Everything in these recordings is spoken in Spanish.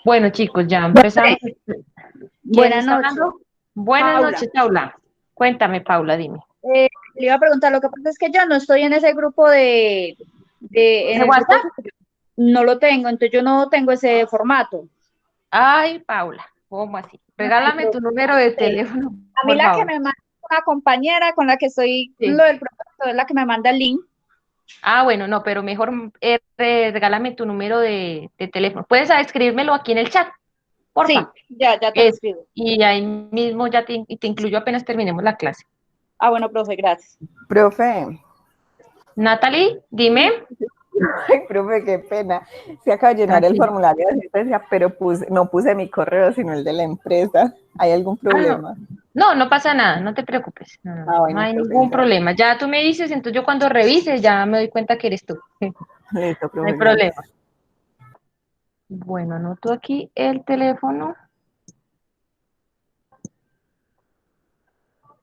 Bueno, chicos, ya Profe, empezamos. ¿Quién buenas está noches, hablando? Buenas Paula. noches, Paula. Cuéntame, Paula, dime. Le iba a preguntar, lo que pasa es que yo no estoy en ese grupo en ¿De el grupo WhatsApp? suyo, no lo tengo, entonces yo no tengo ese formato. Ay, Paula, ¿cómo así? Ay, Regálame tu profe, número de sí. teléfono, A mí por la que favor. me manda una compañera con la que estoy, lo Sí. del proyecto, es la que me manda el link. Ah, bueno, no, pero mejor regálame tu número de teléfono. Puedes escribírmelo aquí en el chat, Sí, porfa. ya te lo Es, escribo. y ahí mismo ya te incluyo apenas terminemos la clase. Ah, bueno, profe, gracias. Profe, Natalie, dime. ay, profe, qué pena. Se acaba de llenar el Tranquila. formulario de asistencia, pero no puse mi correo, sino el de la empresa. ¿Hay algún Ah, no. problema? No, no pasa nada, no te preocupes. No, no, Ah, no bueno, hay profe, ningún gracias. problema. Ya tú me dices, entonces yo cuando revise ya me doy cuenta que eres tú. Listo, No hay profe, problema. gracias. Bueno, anoto aquí el teléfono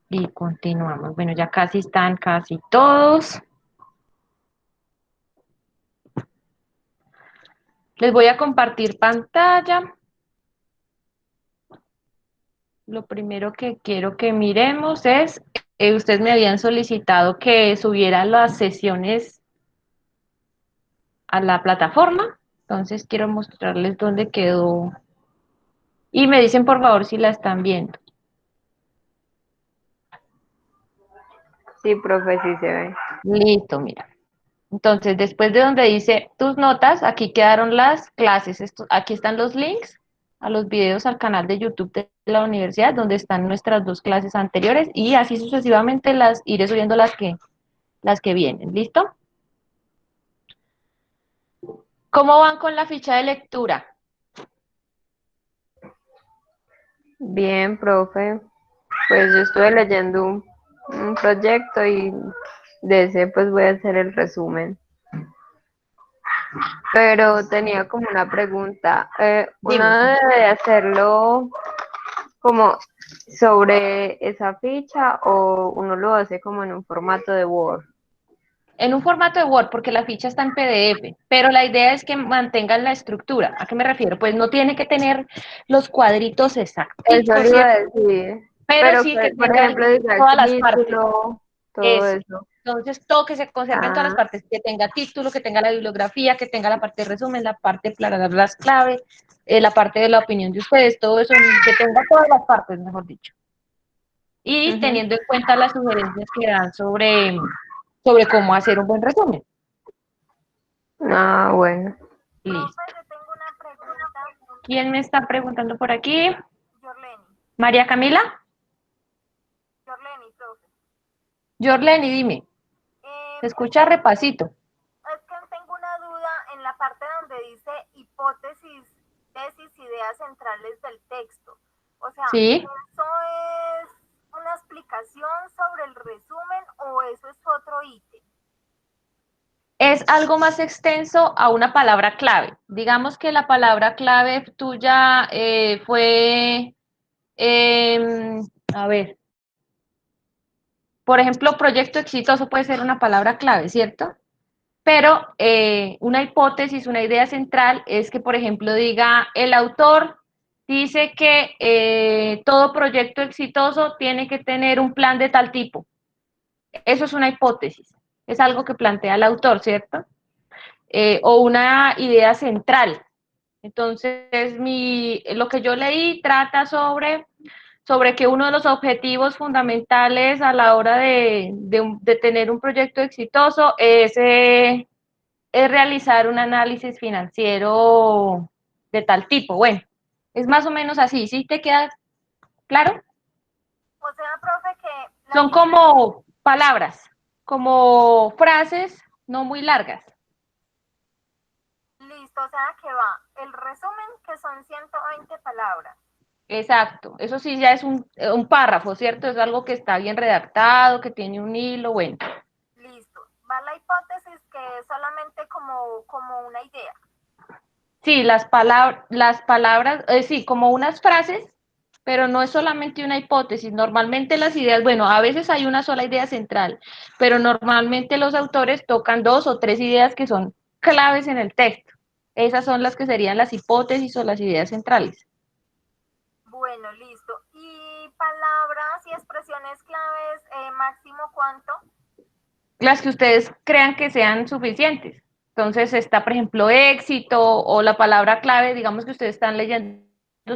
y continuamos. Bueno, ya casi están casi todos. Les voy a compartir pantalla. Lo primero que quiero que miremos es, ustedes me habían solicitado que subiera las sesiones a la plataforma. Entonces quiero mostrarles dónde quedó. Y me dicen por favor si la están viendo. Sí, profe, sí se ve. Listo, mira. Entonces, después de donde dice tus notas, aquí quedaron las clases. Aquí están los links a los videos al canal de YouTube de la universidad, donde están nuestras dos clases anteriores y así sucesivamente las iré subiendo las que vienen. ¿Listo? ¿Cómo van con la ficha de lectura? Bien, profe. Pues yo estuve leyendo un proyecto y de ese pues voy a hacer el resumen. Pero tenía como una pregunta. ¿Uno Dime. debe hacerlo como sobre esa ficha o uno lo hace como en un formato de Word? En un formato de Word, porque la ficha está en PDF, pero la idea es que mantengan la estructura. ¿A qué me refiero? Pues no tiene que tener los cuadritos Eso exacticos, le iba a ¿cierto? decir. Pero Pero sí que que, por tengan ejemplo, diga el todas las partes. título, todo Eso. eso. Entonces, todo que se conserve en todas las Ah, partes, que tenga título, que tenga la bibliografía, que tenga la parte de resumen, la parte para dar las claves, la parte de la opinión de ustedes, todo eso, que tenga todas las partes, mejor dicho. Y ujú. teniendo en cuenta las sugerencias que dan sobre cómo hacer un buen resumen. Ah, bueno. Listo. Profe, yo tengo una pregunta. ¿Quién me está preguntando por aquí? Yorleni, María Camila. Yorleni, profe. Jorleni, dime. Se Es escucha repasito. que tengo una duda en la parte donde dice hipótesis, tesis, ideas centrales del texto. O sea, ¿Sí? ¿eso es una explicación sobre el resumen o eso es otro ítem? Es algo más extenso a una palabra clave. Digamos que la palabra clave tuya fue, a ver, por ejemplo, proyecto exitoso puede ser una palabra clave, ¿cierto? Pero una hipótesis, una idea central es que, por ejemplo, diga, el autor dice que todo proyecto exitoso tiene que tener un plan de tal tipo. Eso es una hipótesis, es algo que plantea el autor, ¿cierto? O una idea central. Entonces, lo que yo leí trata sobre que uno de los objetivos fundamentales a la hora de tener un proyecto exitoso es realizar un análisis financiero de tal tipo. Bueno, es más o menos así. ¿Sí te queda claro? O sea, profe, que la Son ficha, como palabras, como frases no muy largas. listo, o sea, que va el resumen, que son 120 palabras. Exacto, eso sí ya es un párrafo, ¿cierto? Es algo que está bien redactado, que tiene un hilo, bueno. Listo. Va la hipótesis, que es solamente como una idea. Sí, las palabras, sí, como unas frases, pero no es solamente una hipótesis. Normalmente las ideas, bueno, a veces hay una sola idea central, pero normalmente los autores tocan dos o tres ideas que son claves en el texto. Esas son las que serían las hipótesis o las ideas centrales. Bueno, listo. ¿Y palabras y expresiones claves, máximo cuánto? Las que ustedes crean que sean suficientes. Entonces está, por ejemplo, éxito o la palabra clave, digamos que ustedes están leyendo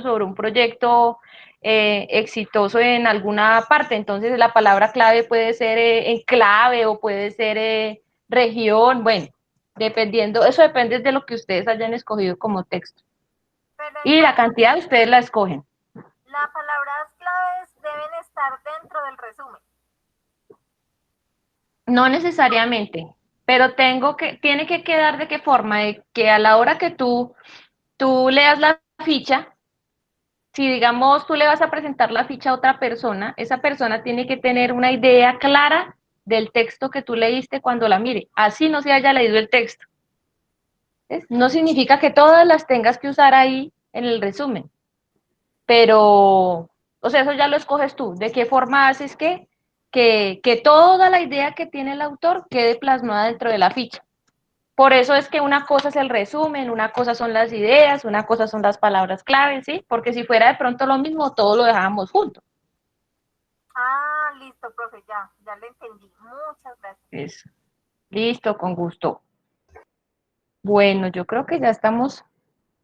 sobre un proyecto exitoso en alguna parte, entonces la palabra clave puede ser enclave o puede ser región, bueno, dependiendo, eso depende de lo que ustedes hayan escogido como texto. Pero Y la entonces, cantidad ustedes la escogen. las palabras claves deben estar dentro del resumen. No necesariamente, pero tiene que quedar de qué forma, de que a la hora que tú leas la ficha, si digamos tú le vas a presentar la ficha a otra persona, esa persona tiene que tener una idea clara del texto que tú leíste cuando la mire, así no se haya leído el texto. ¿Ves? No significa que todas las tengas que usar ahí en el resumen, pero, o sea, eso ya lo escoges tú, de qué forma haces que toda la idea que tiene el autor quede plasmada dentro de la ficha. Por eso es que una cosa es el resumen, una cosa son las ideas, una cosa son las palabras claves, ¿sí? Porque si fuera de pronto lo mismo, todo lo dejábamos junto. Ah, listo, profe, ya lo entendí. Muchas gracias. Eso. Listo, con gusto. Bueno, yo creo que ya estamos,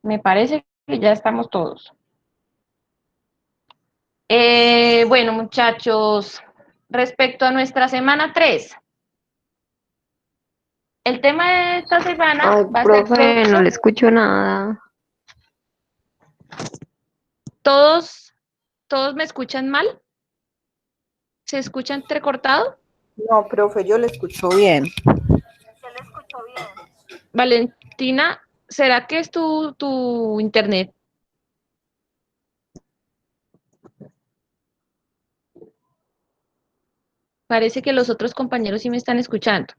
me parece que ya estamos todos. Bueno, muchachos, respecto a nuestra semana 3, el tema de esta semana Ay, va a ser profe, no le escucho nada. todos, todos me escuchan mal, ¿se escucha entrecortado? No, profe, yo le escucho bien. Se le escuchó bien. Valentina, ¿será que es tu internet? Parece que los otros compañeros sí me están escuchando.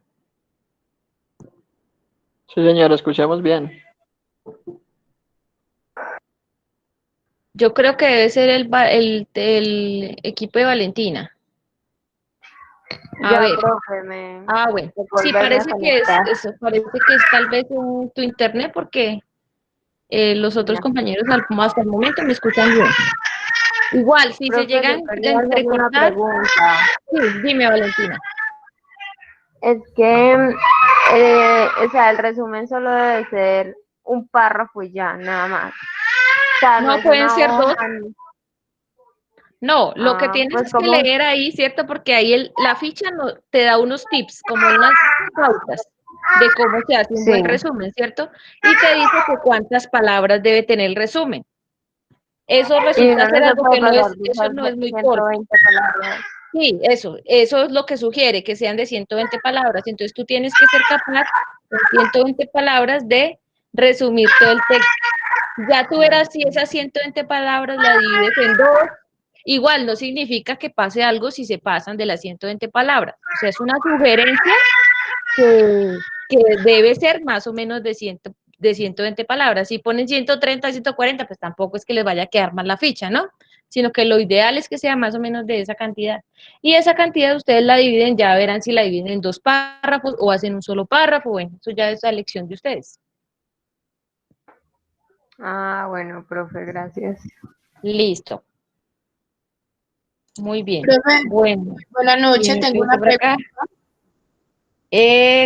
Sí, señora, escuchamos bien. Yo creo que debe ser el equipo de Valentina. A Ya, ver, profe, bueno. de Sí, volverme a parece que es conectar. eso, parece que es tal vez tu internet porque los otros Ya. compañeros hasta el momento me escuchan bien. Igual, si se Profe, llegan le a quería hacer una entrecortar, pregunta. sí, dime, Valentina. Es que, o sea, el resumen solo debe ser un párrafo y ya, nada más. O sea, no No es pueden una ser dos. hoja. No, lo que tienes Pues es que como, leer ahí, ¿cierto? Porque ahí la ficha te da unos tips, como unas pautas de cómo se hace un sí. buen resumen, ¿cierto? Y te dice que cuántas palabras debe tener el resumen. Eso Y resulta uno no ser se algo puede que pasar de eso esas no es muy corto. 120 palabras. Sí, eso es lo que sugiere, que sean de 120 palabras. Entonces tú tienes que ser capaz, en 120 palabras, de resumir todo el texto. Ya tú verás si esas 120 palabras la divides en dos. Igual no significa que pase algo si se pasan de las 120 palabras. O sea, es una sugerencia que debe ser más o menos de 120 palabras. Si ponen 130, 140, pues tampoco es que les vaya a quedar mal la ficha, ¿no? Sino que lo ideal es que sea más o menos de esa cantidad. Y esa cantidad ustedes la dividen, ya verán si la dividen en dos párrafos o hacen un solo párrafo. Bueno, eso ya es la elección de ustedes. Ah, bueno, profe, gracias. Listo. Muy bien. Profe, Bueno, buenas noches, dime, tengo ¿qué una por acá? pregunta.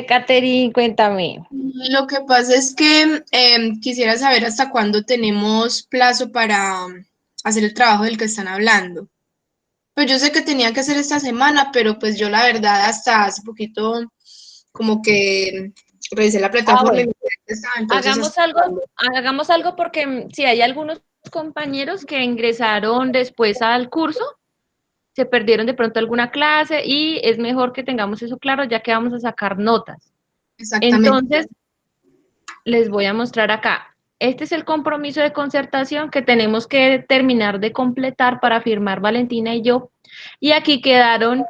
Catherine, cuéntame. Lo que pasa es que quisiera saber hasta cuándo tenemos plazo para hacer el trabajo del que están hablando. Pues yo sé que tenía que hacer esta semana, pero pues yo la verdad hasta hace poquito como que revisé la plataforma y Bueno, me quedé que estaba, entonces hagamos algo porque si hay algunos compañeros que ingresaron después al curso, se perdieron de pronto alguna clase y es mejor que tengamos eso claro ya que vamos a sacar notas. exactamente. Entonces, les voy a mostrar acá. Este es el compromiso de concertación que tenemos que terminar de completar para firmar Valentina y yo. Y aquí quedaron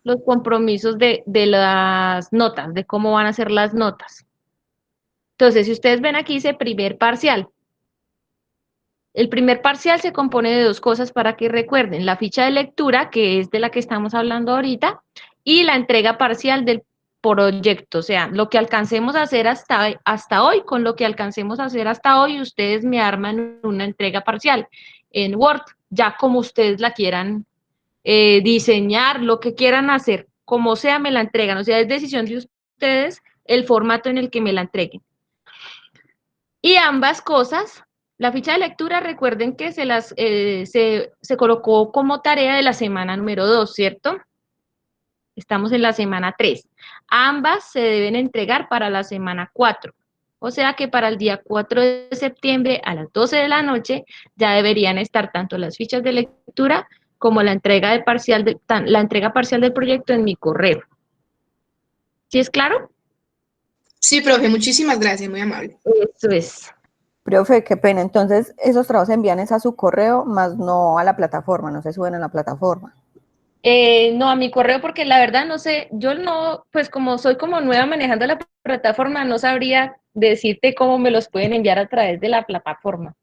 los compromisos de las notas, de cómo van a ser las notas. Entonces, si ustedes ven aquí dice primer parcial. El primer parcial se compone de dos cosas para que recuerden, la ficha de lectura, que es de la que estamos hablando ahorita, y la entrega parcial del proyecto, o sea, lo que alcancemos a hacer hasta hoy, con lo que alcancemos a hacer hasta hoy, ustedes me arman una entrega parcial en Word, ya como ustedes la quieran diseñar, lo que quieran hacer, como sea me la entregan, o sea, es decisión de ustedes el formato en el que me la entreguen. Y ambas cosas, la ficha de lectura, recuerden que se colocó como tarea de la semana número 2, ¿cierto? Estamos en la semana 3. Ambas se deben entregar para la semana 4. O sea que para el día 4 de septiembre a las 12 de la noche ya deberían estar tanto las fichas de lectura como la entrega parcial del proyecto en mi correo. ¿Sí es claro? Sí, profe, muchísimas gracias, muy amable. Eso es. Profe, qué pena. Entonces, esos trabajos se envían es a su correo, más no a la plataforma, no se suben a la plataforma. No, a mi correo, porque la verdad no sé, yo no, pues como soy como nueva manejando la plataforma, no sabría decirte cómo me los pueden enviar a través de la plataforma.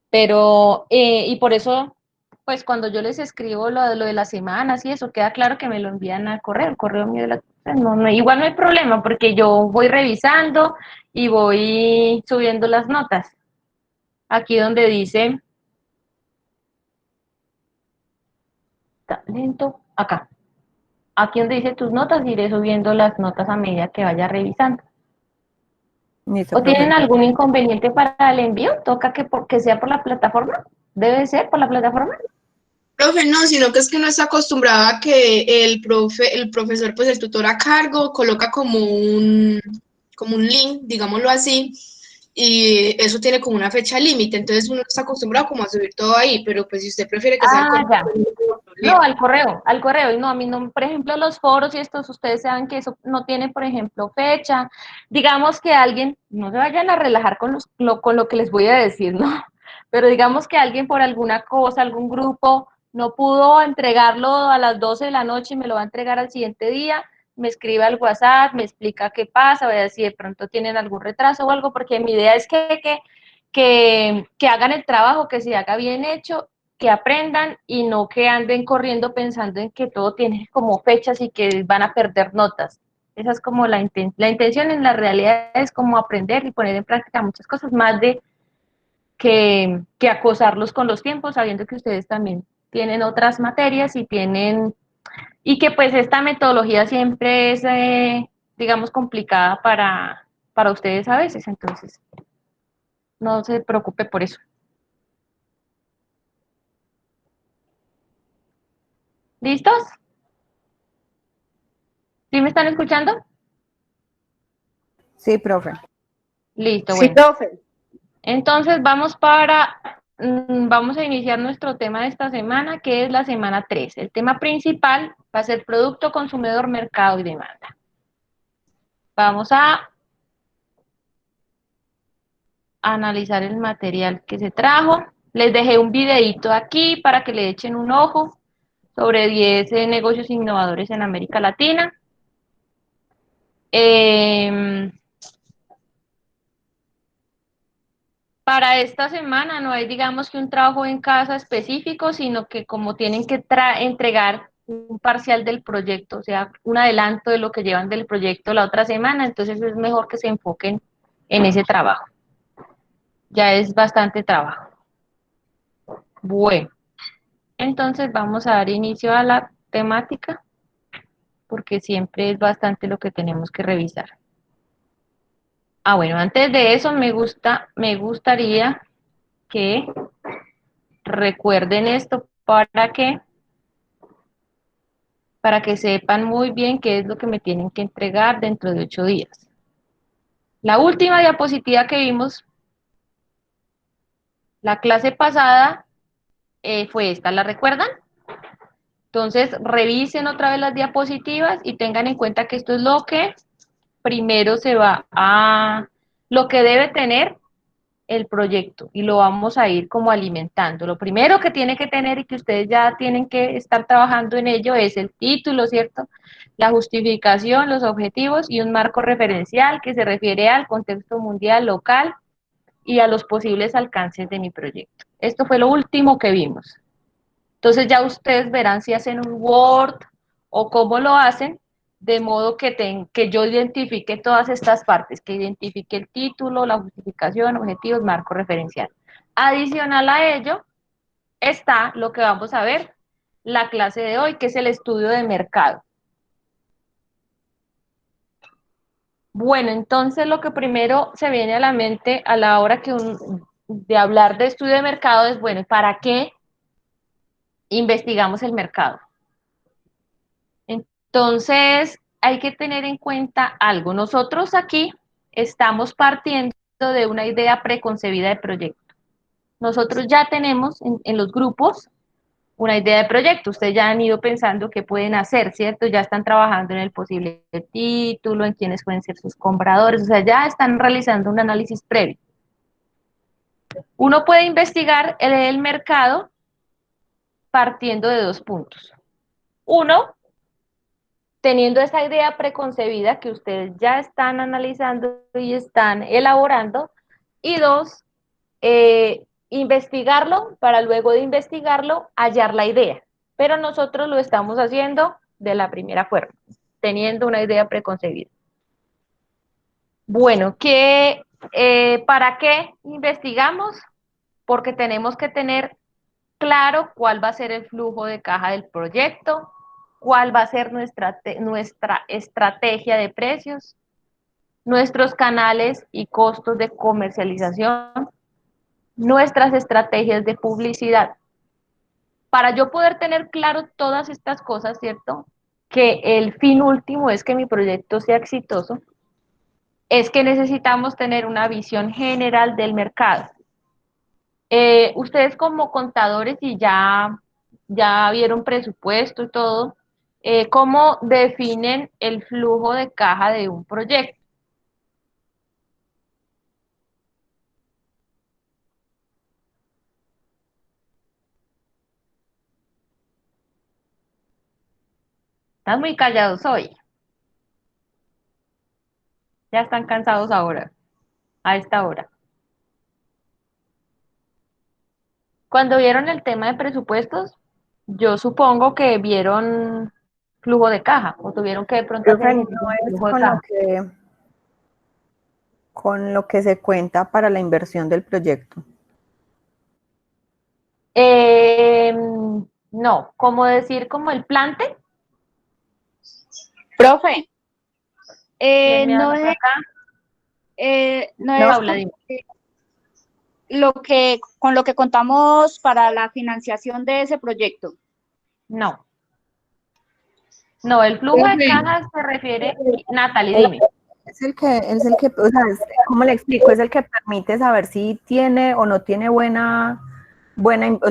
Pero, y por eso, pues cuando yo les escribo lo de las semanas y eso, queda claro que me lo envían al correo, el correo mío de la... igual no hay problema, porque yo voy revisando y voy subiendo las notas. Aquí donde dice... Talento, acá. Aquí donde dice tus notas, iré subiendo las notas a medida que vaya revisando. Listo, ¿O tienen profe. algún inconveniente para el envío? ¿Toca que sea por la plataforma? ¿Debe ser por la plataforma? Profe, no, sino que es que uno está acostumbrado a que el profesor, pues el tutor a cargo, coloca como un link, digámoslo así, y eso tiene como una fecha límite, entonces uno está acostumbrado como a subir todo ahí, pero pues si usted prefiere que sea el correo, Ya. no hay ningún No, problema. al correo, y no, a mí no, por ejemplo, los foros y estos, ustedes saben que eso no tiene, por ejemplo, fecha. Digamos que alguien, no se vayan a relajar con con lo que les voy a decir, ¿no? Pero digamos que alguien por alguna cosa, algún grupo, no pudo entregarlo a las 12 de la noche y me lo va a entregar al siguiente día, me escribe al WhatsApp, me explica qué pasa, voy a decir, de pronto tienen algún retraso o algo, porque mi idea es que hagan el trabajo, que se haga bien hecho, que aprendan y no que anden corriendo pensando en que todo tiene como fechas y que van a perder notas. Esa es como la intención, en la realidad es como aprender y poner en práctica muchas cosas, más de que acosarlos con los tiempos, sabiendo que ustedes también tienen otras materias y que pues esta metodología siempre es, digamos, complicada para ustedes a veces, entonces no se preocupe por eso. ¿Listos? ¿Sí me están escuchando? Sí, profe. Listo, Sí, bueno. profe. Entonces vamos a iniciar nuestro tema de esta semana, que es la semana 3. El tema principal va a ser producto, consumidor, mercado y demanda. Vamos a analizar el material que se trajo. Les dejé un videito aquí para que le echen un ojo sobre 10 negocios innovadores en América Latina. Para esta semana no hay, digamos, que un trabajo en casa específico, sino que como tienen que entregar un parcial del proyecto, o sea, un adelanto de lo que llevan del proyecto la otra semana, entonces es mejor que se enfoquen en ese trabajo. Ya es bastante trabajo. Bueno, entonces vamos a dar igual a la temática, porque siempre es bastante lo que tenemos que revisar. Bueno, antes de eso me gustaría que recuerden esto para que sepan muy bien qué es lo que me tienen que entregar dentro de 8 días. La última diapositiva que vimos, la clase pasada, fue esta, ¿la recuerdan? Entonces, revisen otra vez las diapositivas y tengan en cuenta que esto es lo que primero lo que debe tener el proyecto y lo vamos a ir como alimentando. Lo primero que tiene que tener y que ustedes ya tienen que estar trabajando en ello es el título, ¿cierto? La justificación, los objetivos y un marco referencial que se refiere al contexto mundial, local y a los posibles alcances de mi proyecto. Esto fue lo último que vimos. Entonces ya ustedes verán si hacen un Word o cómo lo hacen de modo que yo identifique todas estas partes, que identifique el título, la justificación, objetivos, marco referencial. Adicional a ello está lo que vamos a ver, la clase de hoy, que es el estudio de mercado. Bueno, entonces lo que primero se viene a la mente a la hora de hablar de estudio de mercado es, bueno, ¿para qué investigamos el mercado? Entonces, hay que tener en cuenta algo. Nosotros aquí estamos partiendo de una idea preconcebida de proyecto. Nosotros ya tenemos en los grupos una idea de proyecto. Ustedes ya han ido pensando qué pueden hacer, ¿cierto? Ya están trabajando en el posible título, en quiénes pueden ser sus compradores, o sea, ya están realizando un análisis previo. Uno puede investigar el mercado partiendo de dos puntos. Uno, teniendo esa idea preconcebida que ustedes ya están analizando y están elaborando. Y dos, investigarlo para luego de investigarlo hallar la idea. Pero nosotros lo estamos haciendo de la primera forma, teniendo una idea preconcebida. Bueno, ¿para qué investigamos? Porque tenemos que tener claro cuál va a ser el flujo de caja del proyecto, cuál va a ser nuestra estrategia de precios, nuestros canales y costos de comercialización, nuestras estrategias de publicidad. Para yo poder tener claro todas estas cosas, ¿cierto? Que el fin último es que mi proyecto sea exitoso, es que necesitamos tener una visión general del mercado. Ustedes como contadores y ya vieron presupuesto y todo, ¿cómo definen el flujo de caja de un proyecto? Están muy callados hoy. Ya están cansados ahora, a esta hora. Cuando vieron el tema de presupuestos, yo supongo que vieron flujo de caja o tuvieron que de pronto hacer Profe, no ejercicio de es flujo de caja. con lo que se cuenta para la inversión del proyecto. No, como decir como el plante. Profe, ¿Quién me no habla por es, acá? no No, es Paula, dime. con lo que contamos para la financiación de ese proyecto. No. No, el flujo de caja se refiere, Natalie, dime. o sea, ¿cómo le explico? Es el que permite saber si tiene o no tiene o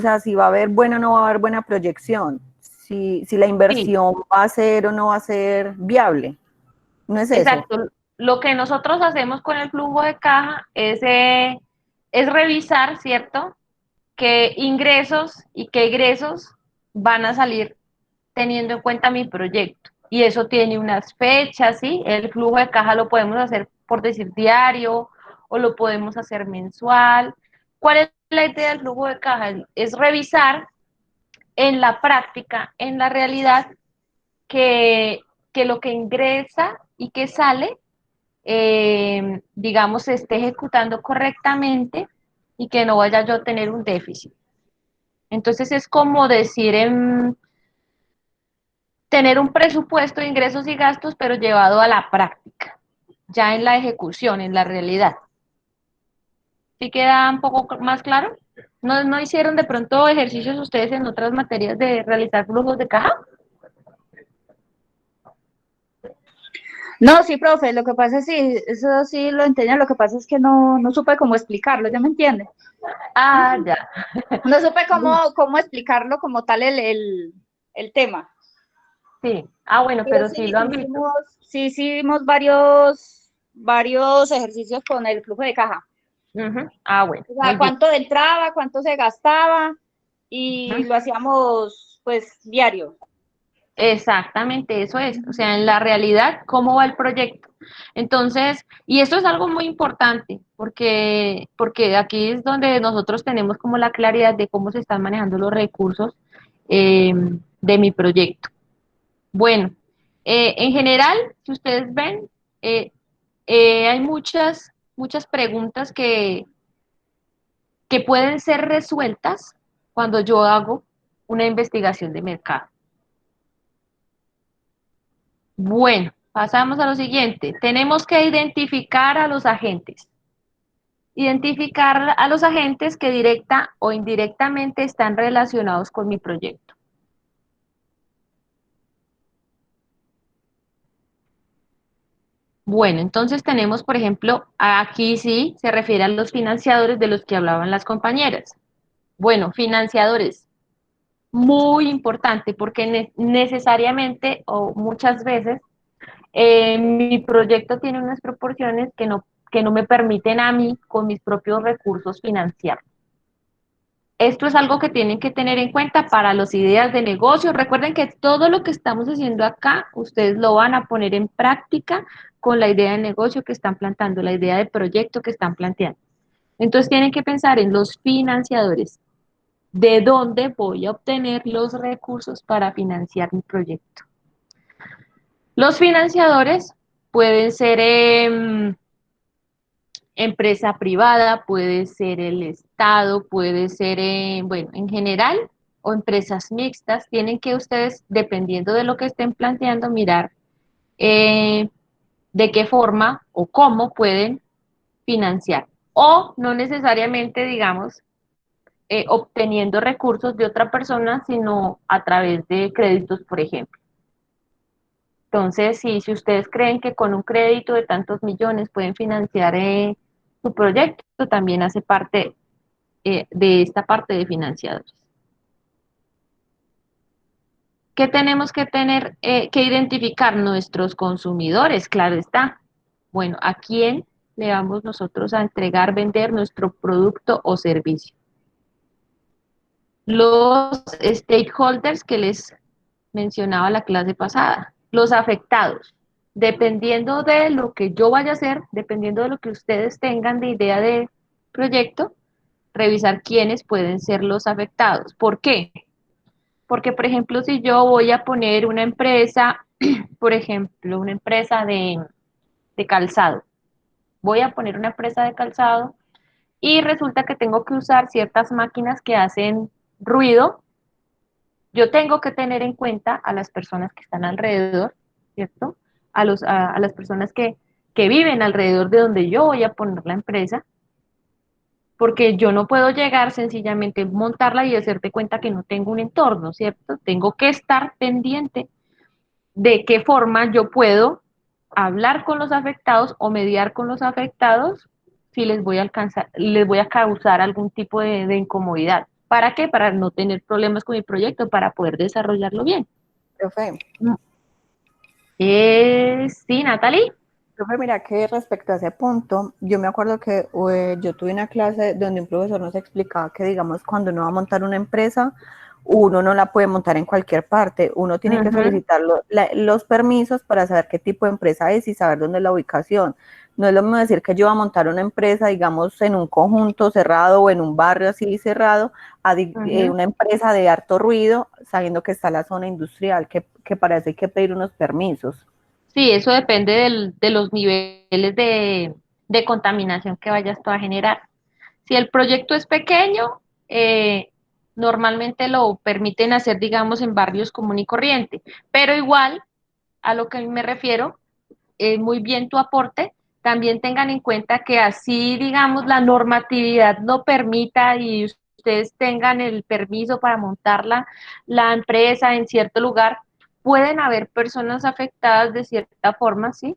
sea, si va a haber buena o no va a haber buena proyección, si la Sí, inversión va a ser o no va a ser viable. ¿No es eso? exacto. Lo que nosotros hacemos con el flujo de caja es revisar, ¿cierto? Qué ingresos y qué egresos van a salir teniendo en cuenta mi proyecto. Y eso tiene unas fechas, ¿sí? El flujo de caja lo podemos hacer, por decir, diario o lo podemos hacer mensual. ¿Cuál es la idea del flujo de caja? Es revisar en la práctica, en la realidad, que, que lo que ingresa y que sale, digamos, se esté ejecutando correctamente y que no vaya yo a tener un déficit. Entonces es como decir tener un presupuesto de ingresos y gastos, pero llevado a la práctica, ya en la ejecución, en la realidad. ¿Sí queda un poco más claro? ¿No hicieron de pronto ejercicios ustedes en otras materias de realizar flujos de caja? No, sí, profe, lo que pasa es sí, eso sí lo entendía, lo que pasa es que no supe cómo explicarlo, ¿ya me entiende? Ah, ya. No supe cómo explicarlo como tal el tema. Sí. Ah, bueno, Pero pero sí lo han visto. sí hicimos varios ejercicios con el flujo de caja. Ah, bueno, O muy sea, bien. cuánto entraba, cuánto se gastaba y Ujú. lo hacíamos pues diario. Exactamente, eso es. O sea, en la realidad, ¿cómo va el proyecto? Entonces, y esto es algo muy importante, porque aquí es donde nosotros tenemos como la claridad de cómo se están manejando los recursos de mi proyecto. Bueno, En general, si ustedes ven, hay muchas preguntas que pueden ser resueltas cuando yo hago una investigación de mercado. Bueno, pasamos a lo siguiente. Tenemos que identificar a los agentes. Identificar a los agentes que directa o indirectamente están relacionados con mi proyecto. Bueno, entonces tenemos, por ejemplo, aquí sí se refiere a los financiadores de los que hablaban las compañeras. Bueno, financiadores, muy importante porque necesariamente o muchas veces mi proyecto tiene unas proporciones que no me permiten a mí con mis propios recursos financiar. Esto es algo que tienen que tener en cuenta para las ideas de negocio. Recuerden que todo lo que estamos haciendo acá, ustedes lo van a poner en práctica con la idea de negocio que están plantando, la idea de proyecto que están planteando. Entonces tienen que pensar en los financiadores. ¿De dónde voy a obtener los recursos para financiar mi proyecto? Los financiadores pueden ser empresa privada, puede ser el Estado, puede ser, bueno, en general, o empresas mixtas. Tienen que ustedes, dependiendo de lo que estén planteando, mirar de qué forma o cómo pueden financiar. O no necesariamente, digamos, obteniendo recursos de otra persona, sino a través de créditos, por ejemplo. Entonces, si ustedes creen que con un crédito de tantos millones pueden financiar su proyecto, también hace parte de esta parte de financiadores. ¿Qué tenemos que tener que identificar? Nuestros consumidores, claro está. Bueno, ¿a quién le vamos nosotros a entregar, vender nuestro producto o servicio? Los stakeholders que les mencionaba la clase pasada, los afectados. Dependiendo de lo que yo vaya a hacer, dependiendo de lo que ustedes tengan de idea de proyecto, revisar quiénes pueden ser los afectados. ¿Por qué? Porque, por ejemplo, si yo voy a poner una empresa, por ejemplo, una empresa de calzado, voy a poner una empresa de calzado y resulta que tengo que usar ciertas máquinas que hacen ruido, yo tengo que tener en cuenta a las personas que están alrededor, ¿cierto? A las personas que viven alrededor de donde yo voy a poner la empresa, porque yo no puedo llegar sencillamente, montarla y hacerte cuenta que no tengo un entorno, ¿cierto? Tengo que estar pendiente de qué forma yo puedo hablar con los afectados o mediar con los afectados si les voy a causar algún tipo de incomodidad. ¿Para qué? Para no tener problemas con mi proyecto, para poder desarrollarlo bien. Profe, Sí, Natalie. profe, mira que respecto a ese punto, yo me acuerdo que yo tuve una clase donde un profesor nos explicaba que, digamos, cuando uno va a montar una empresa, uno no la puede montar en cualquier parte, uno tiene que solicitar los permisos para saber qué tipo de empresa es y saber dónde es la ubicación. No es lo mismo decir que yo voy a montar una empresa, digamos, en un conjunto cerrado o en un barrio así cerrado, a una empresa de harto ruido, sabiendo que está la zona industrial, que para eso hay que pedir unos permisos. Sí, eso depende de los niveles de contaminación que vayas tú a generar. Si el proyecto es pequeño, normalmente lo permiten hacer, digamos, en barrios común y corriente, pero igual a lo que me refiero, muy bien tu aporte, también tengan en cuenta que así, digamos, la normatividad lo permita y ustedes tengan el permiso para montar la empresa en cierto lugar, pueden haber personas afectadas de cierta forma, ¿sí?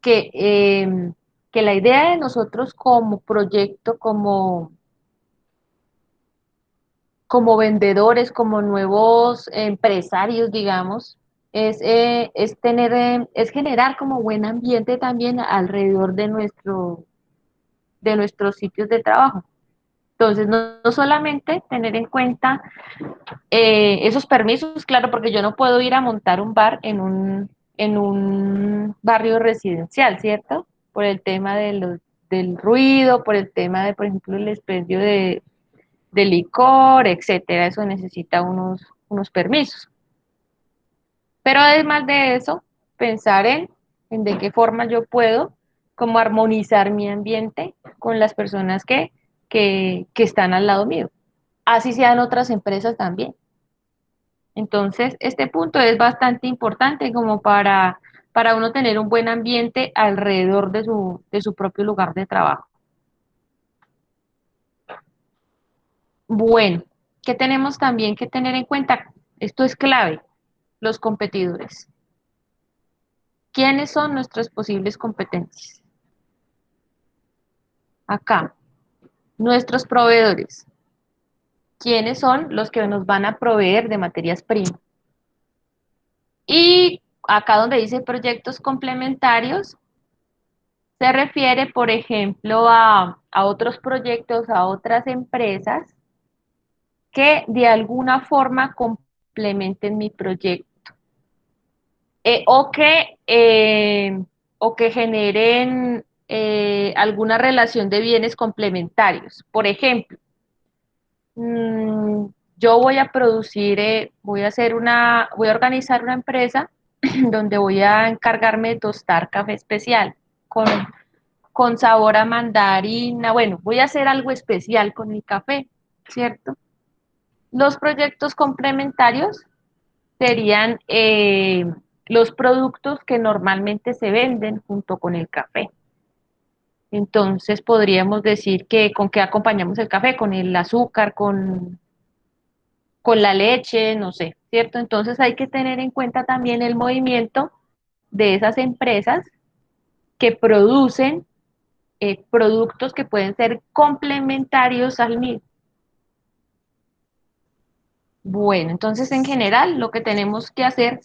Que la idea de nosotros como proyecto, como vendedores, como nuevos empresarios, digamos, es generar como buen ambiente también alrededor de nuestros sitios de trabajo. Entonces, no solamente tener en cuenta esos permisos, claro, porque yo no puedo ir a montar un bar en un barrio residencial, ¿cierto? Por el tema del ruido, por el tema de, por ejemplo, el expendio de licor, etcétera. Eso necesita unos permisos. Pero además de eso, pensar en de qué forma yo puedo como armonizar mi ambiente con las personas que están al lado mío. Así sean otras empresas también. Entonces, este punto es bastante importante como para uno tener un buen ambiente alrededor de su propio lugar de trabajo. Bueno, ¿qué tenemos también que tener en cuenta? Esto es clave, los competidores. ¿Quiénes son nuestras posibles competencias? Acá, nuestros proveedores. ¿Quiénes son los que nos van a proveer de materias primas? Y acá donde dice proyectos complementarios, se refiere, por ejemplo, a otros proyectos, a otras empresas que de alguna forma complementen mi proyecto eh, o, que, eh, o que generen alguna relación de bienes complementarios. Por ejemplo, mm, yo voy a producir, voy a organizar una empresa donde voy a encargarme de tostar café especial con sabor a mandarina. Bueno, voy a hacer algo especial con mi café, ¿cierto? Los proyectos complementarios serían los productos que normalmente se venden junto con el café. Entonces podríamos decir que con qué acompañamos el café, con el azúcar, con la leche, no sé, ¿cierto? Entonces hay que tener en cuenta también el movimiento de esas empresas que producen productos que pueden ser complementarios al mismo. Bueno, entonces en general lo que tenemos que hacer,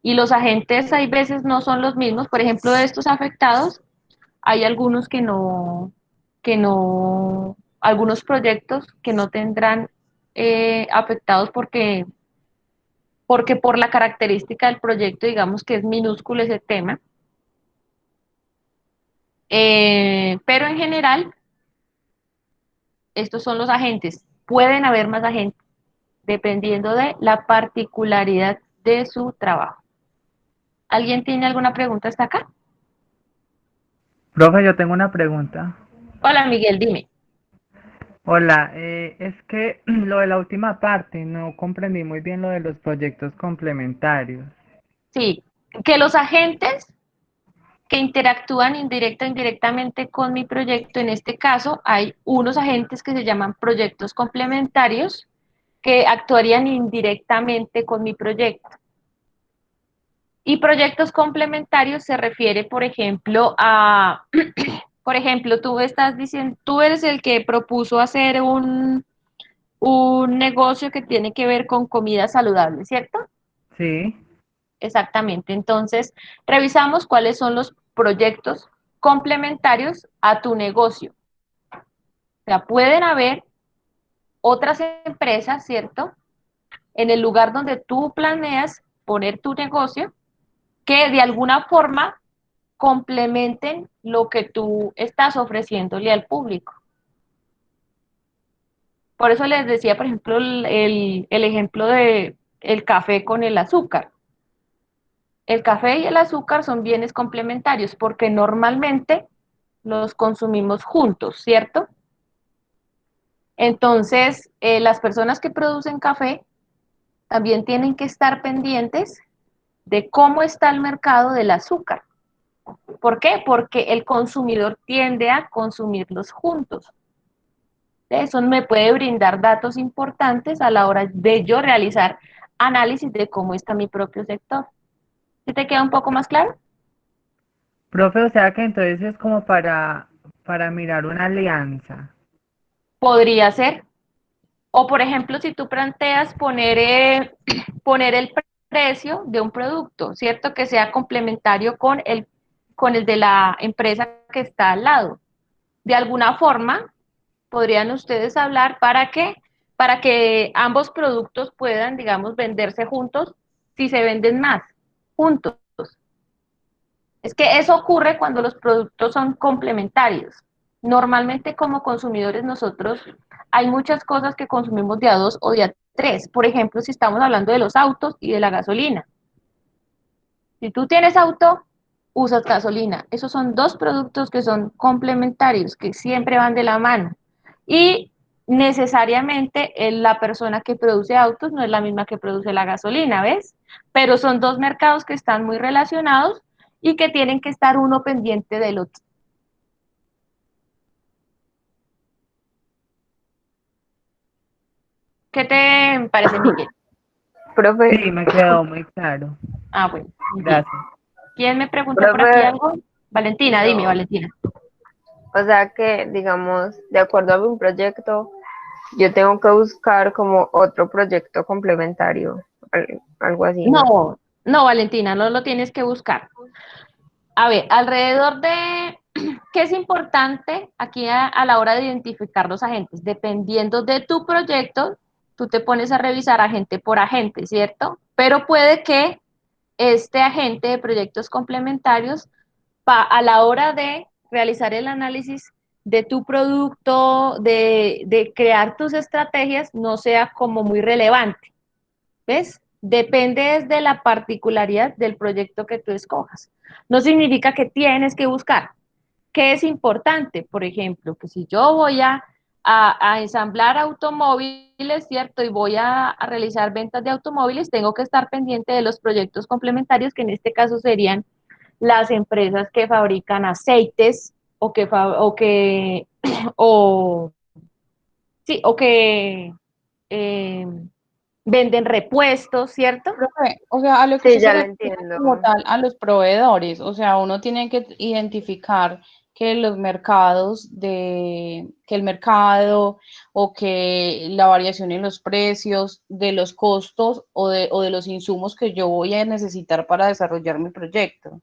y los agentes hay veces no son los mismos, por ejemplo, de estos afectados, hay algunos algunos proyectos que no tendrán afectados porque por la característica del proyecto, digamos que es minúsculo ese tema, pero en general, estos son los agentes. Pueden haber más agentes, dependiendo de la particularidad de su trabajo. ¿Alguien tiene alguna pregunta hasta acá? Profe, yo tengo una pregunta. Hola, Miguel, dime. Hola, es que lo de la última parte no comprendí muy bien lo de los proyectos complementarios. Sí, que los agentes que interactúan indirecta o indirectamente con mi proyecto, en este caso hay unos agentes que se llaman proyectos complementarios que actuarían indirectamente con mi proyecto. Y proyectos complementarios se refiere, por ejemplo, por ejemplo, tú estás diciendo, tú eres el que propuso hacer un negocio que tiene que ver con comida saludable, ¿cierto? Sí, Exactamente. Entonces, revisamos cuáles son los proyectos complementarios a tu negocio. O sea, pueden haber otras empresas, ¿cierto? En el lugar donde tú planeas poner tu negocio, que de alguna forma complementen lo que tú estás ofreciéndole al público. Por eso les decía, por ejemplo, el ejemplo de el café con el azúcar. El café y el azúcar son bienes complementarios porque normalmente los consumimos juntos, ¿cierto? Entonces, las personas que producen café también tienen que estar pendientes de cómo está el mercado del azúcar. ¿Por qué? Porque el consumidor tiende a consumirlos juntos. Eso me puede brindar datos importantes a la hora de yo realizar análisis de cómo está mi propio sector. ¿Sí te queda un poco más claro? profe, o sea que entonces es como para mirar una alianza. Podría ser. O por ejemplo, si tú planteas poner el precio de un producto, ¿cierto? Que sea complementario con el de la empresa que está al lado. De alguna forma, podrían ustedes hablar para que ambos productos puedan, digamos, venderse juntos si se venden más, juntos. Es que eso ocurre cuando los productos son complementarios. Normalmente como consumidores nosotros hay muchas cosas que consumimos de a dos o de a tres. Por ejemplo, si estamos hablando de los autos y de la gasolina. Si tú tienes auto, usas gasolina. Esos son dos productos que son complementarios, que siempre van de la mano. Y necesariamente la persona que produce autos no es la misma que produce la gasolina, ¿ves? Pero son dos mercados que están muy relacionados y que tienen que estar uno pendiente del otro. ¿Qué te parece, Miguel? Profe, Sí, me quedó muy claro. Ah, bueno, muy bien. Gracias. ¿Quién me pregunta por aquí profe, algo? Valentina, dime, no. Valentina. O sea que, digamos, de acuerdo a un proyecto, yo tengo que buscar como otro proyecto complementario, algo así, ¿no? No, no, Valentina, no lo tienes que buscar. A ver, alrededor de, ¿qué es importante aquí a la hora de identificar los agentes? Dependiendo de tu proyecto, tú te pones a revisar agente por agente, ¿cierto? Pero puede que este agente de proyectos complementarios, a la hora de realizar el análisis de tu producto, de crear tus estrategias, no sea como muy relevante. ¿Ves? Depende de la particularidad del proyecto que tú escojas. No significa que tienes que buscar. ¿Qué es importante? Por ejemplo, que si yo voy a ensamblar automóviles, ¿cierto? Y voy a realizar ventas de automóviles, tengo que estar pendiente de los proyectos complementarios, que en este caso serían las empresas que fabrican aceites o, sí, o que eh, venden repuestos, ¿cierto? Profe, o sea, a lo que Sí, usted se ya lo refiere como entiendo. tal a los proveedores, o sea, uno tiene que identificar que los mercados que el mercado o que la variación en los precios de los costos o de los insumos que yo voy a necesitar para desarrollar mi proyecto.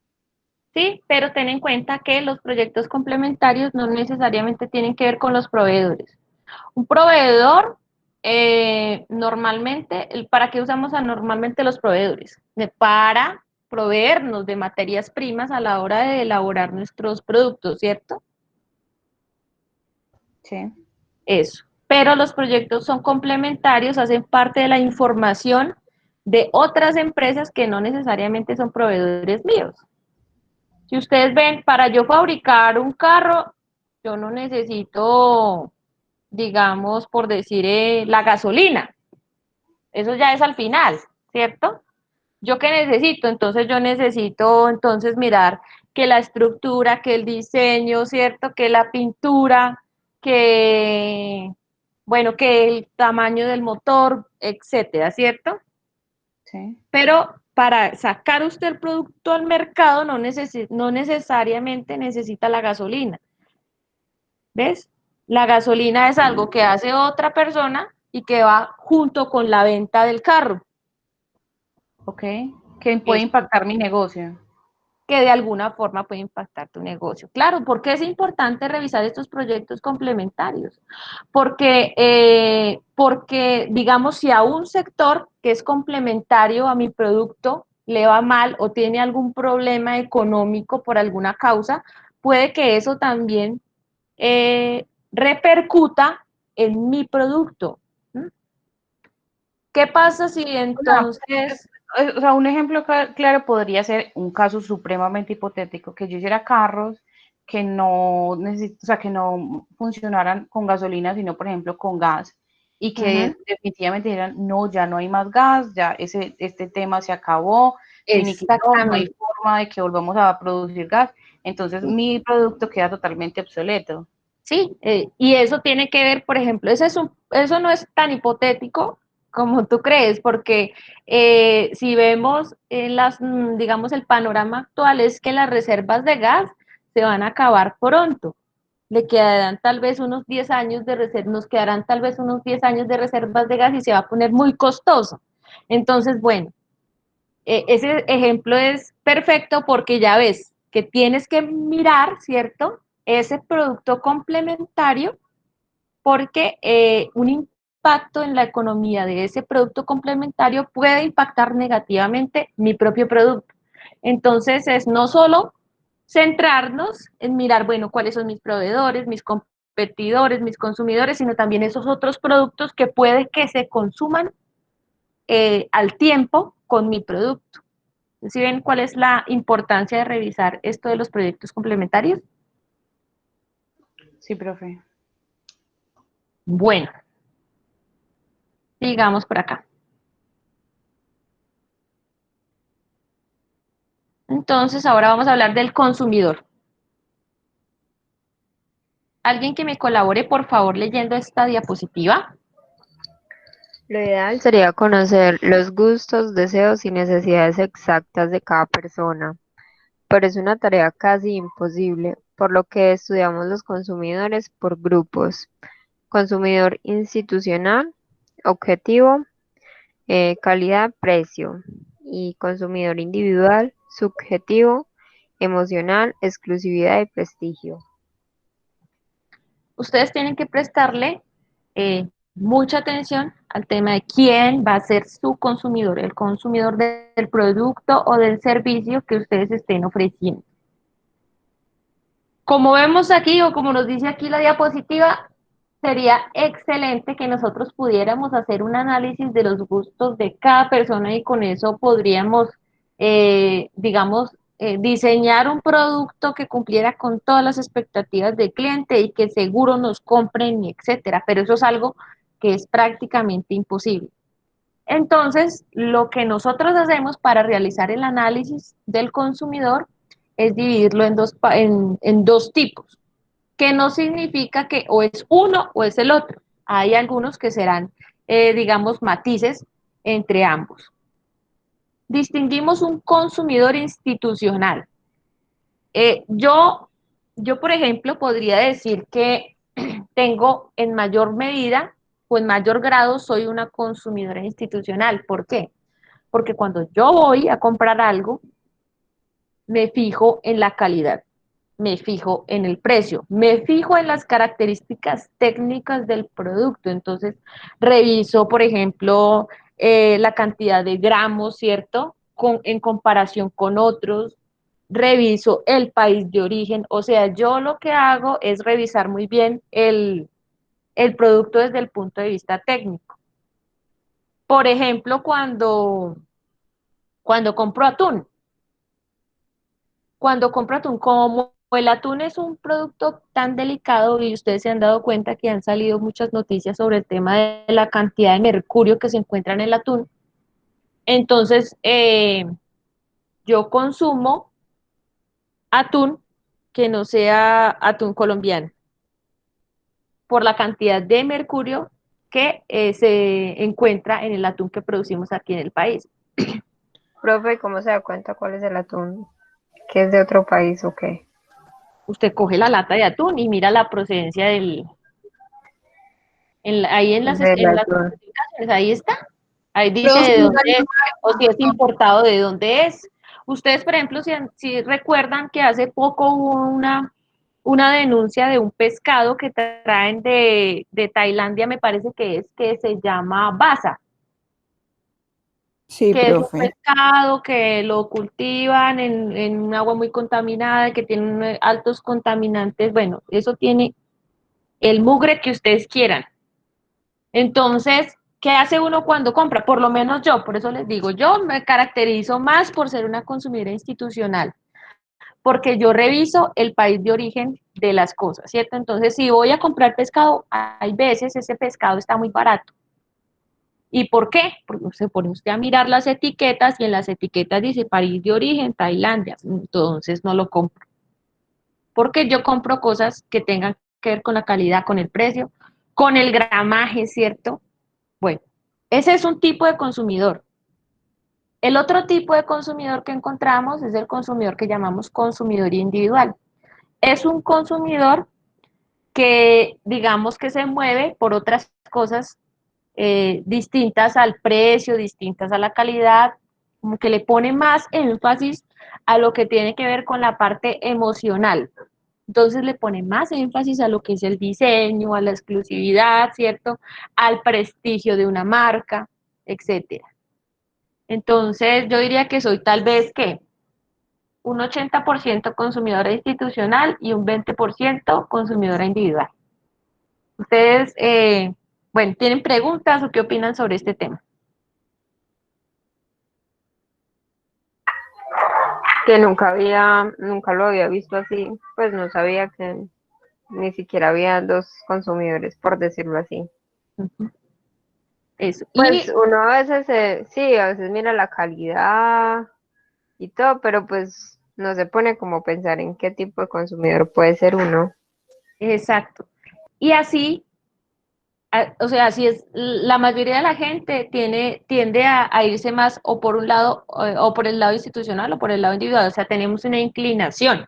Sí, pero ten en cuenta que los proyectos complementarios no necesariamente tienen que ver con los proveedores. Un proveedor, normalmente, ¿para qué usamos normalmente los proveedores? Para proveernos de materias primas a la hora de elaborar nuestros productos, ¿cierto? Sí. Eso. Pero los proyectos son complementarios, hacen parte de la información de otras empresas que no necesariamente son proveedores míos. Si ustedes ven, para yo fabricar un carro, yo no necesito, digamos, por decir, la gasolina. Eso ya es al final, ¿cierto? ¿Yo qué necesito? Entonces yo necesito entonces mirar que la estructura, que el diseño, ¿cierto? Que la pintura, que, bueno, que el tamaño del motor, etcétera, ¿cierto? Sí. Pero para sacar usted el producto al mercado no necesariamente necesita la gasolina, ¿ves? La gasolina es algo que hace otra persona y que va junto con la venta del carro. Ok. Que puede Es impactar mi negocio. que de alguna forma puede impactar tu negocio. Claro, porque es importante revisar estos proyectos complementarios, porque digamos, si a un sector que es complementario a mi producto le va mal o tiene algún problema económico por alguna causa, puede que eso también repercuta en mi producto. ¿Mm? ¿Qué pasa si O sea, entonces... o sea, un ejemplo claro podría ser un caso supremamente hipotético, que yo hiciera carros que no o sea, que no funcionaran con gasolina, sino por ejemplo con gas, y Ujú, que definitivamente dijeran, no, ya no hay más gas, ya este tema se acabó, finiquitó, no hay exactamente. forma de que volvamos a producir gas, entonces mi producto queda totalmente obsoleto. Sí, y eso tiene que ver, por ejemplo, eso no es tan hipotético como tú crees, porque si vemos digamos, el panorama actual es que las reservas de gas se van a acabar pronto. Le quedarán tal vez unos 10 años de reservas, nos quedarán tal vez unos 10 años de reservas de gas y se va a poner muy costoso. Entonces, bueno, ese ejemplo es perfecto porque ya ves que tienes que mirar, ¿cierto? Ese producto complementario porque un impacto en la economía de ese producto complementario puede impactar negativamente mi propio producto. Entonces es no solo centrarnos en mirar, bueno, cuáles son mis proveedores, mis competidores, mis consumidores, sino también esos otros productos que puede que se consuman al tiempo con mi producto. ¿Sí ven cuál es la importancia de revisar esto de los proyectos complementarios? Sí, profe. Bueno, sigamos por acá. Entonces, ahora vamos a hablar del consumidor. ¿Alguien que me colabore, por favor, leyendo esta diapositiva? Lo ideal sería conocer los gustos, deseos y necesidades exactas de cada persona, pero es una tarea casi imposible, por lo que estudiamos los consumidores por grupos. Consumidor institucional, objetivo, calidad, precio. Y consumidor individual, subjetivo, emocional, exclusividad y prestigio. Ustedes tienen que prestarle mucha atención al tema de quién va a ser su consumidor, el consumidor del producto o del servicio que ustedes estén ofreciendo. Como vemos aquí o como nos dice aquí la diapositiva, sería excelente que nosotros pudiéramos hacer un análisis de los gustos de cada persona y con eso podríamos, digamos, diseñar un producto que cumpliera con todas las expectativas del cliente y que seguro nos compren, etcétera. Pero eso es algo que es prácticamente imposible. Entonces, lo que nosotros hacemos para realizar el análisis del consumidor es dividirlo en dos tipos, que no significa que o es uno o es el otro. Hay algunos que serán, digamos, matices entre ambos. Distinguimos un consumidor institucional. Yo, por ejemplo, podría decir que tengo en mayor medida o en mayor grado soy una consumidora institucional. ¿Por qué? Porque cuando yo voy a comprar algo, me fijo en la calidad, me fijo en el precio, me fijo en las características técnicas del producto. Entonces, reviso, por ejemplo, la cantidad de gramos, ¿cierto? En comparación con otros. Reviso el país de origen. O sea, yo lo que hago es revisar muy bien el producto desde el punto de vista técnico. Por ejemplo, cuando compro atún. Cuando compro atún, como el atún es un producto tan delicado y ustedes se han dado cuenta que han salido muchas noticias sobre el tema de la cantidad de mercurio que se encuentra en el atún, entonces yo consumo atún que no sea atún colombiano por la cantidad de mercurio que se encuentra en el atún que producimos aquí en el país. Profe, ¿cómo se da cuenta cuál es el atún? ¿Que es de otro país o qué? Usted coge la lata de atún y mira la procedencia ahí Del en las atún. especificaciones, ahí está. Ahí dice Profe, de dónde es, o si es importado, de dónde es. Ustedes, por ejemplo, si recuerdan que hace poco hubo una denuncia de un pescado que traen de Tailandia, me parece que se llama basa, Sí, que es un profe. pescado que lo cultivan en un agua muy contaminada, que tiene altos contaminantes. Bueno, eso tiene el mugre que ustedes quieran. Entonces, ¿qué hace uno cuando compra? Por lo menos yo, por eso les digo, yo me caracterizo más por ser una consumidora institucional, porque yo reviso el país de origen de las cosas, ¿cierto? Entonces, si voy a comprar pescado, hay veces ese pescado está muy barato. ¿Y por qué? Porque se pone usted a mirar las etiquetas y en las etiquetas dice país de origen, Tailandia, entonces no lo compro. Porque yo compro cosas que tengan que ver con la calidad, con el precio, con el gramaje, ¿cierto? Bueno, ese es un tipo de consumidor. El otro tipo de consumidor que encontramos es el consumidor que llamamos consumidor individual. Es un consumidor que digamos que se mueve por otras cosas distintas al precio, distintas a la calidad, como que le pone más énfasis a lo que tiene que ver con la parte emocional. Entonces le pone más énfasis a lo que es el diseño, a la exclusividad, ¿cierto? Al prestigio de una marca, etcétera. Entonces yo diría que soy tal vez que un 80% consumidora institucional y un 20% consumidora individual. Ustedes, bueno, ¿tienen preguntas o qué opinan sobre este tema? que nunca lo había visto así, pues no sabía que ni siquiera había dos consumidores, por decirlo así. Ujú. Eso. Pues Y uno a veces, sí, a veces mira la calidad y todo, pero pues no se pone como a pensar en qué tipo de consumidor puede ser uno. exacto. Y así, o sea, así es, la mayoría de la gente tiende a irse más o por un lado, o por el lado institucional o por el lado individual. O sea, tenemos una inclinación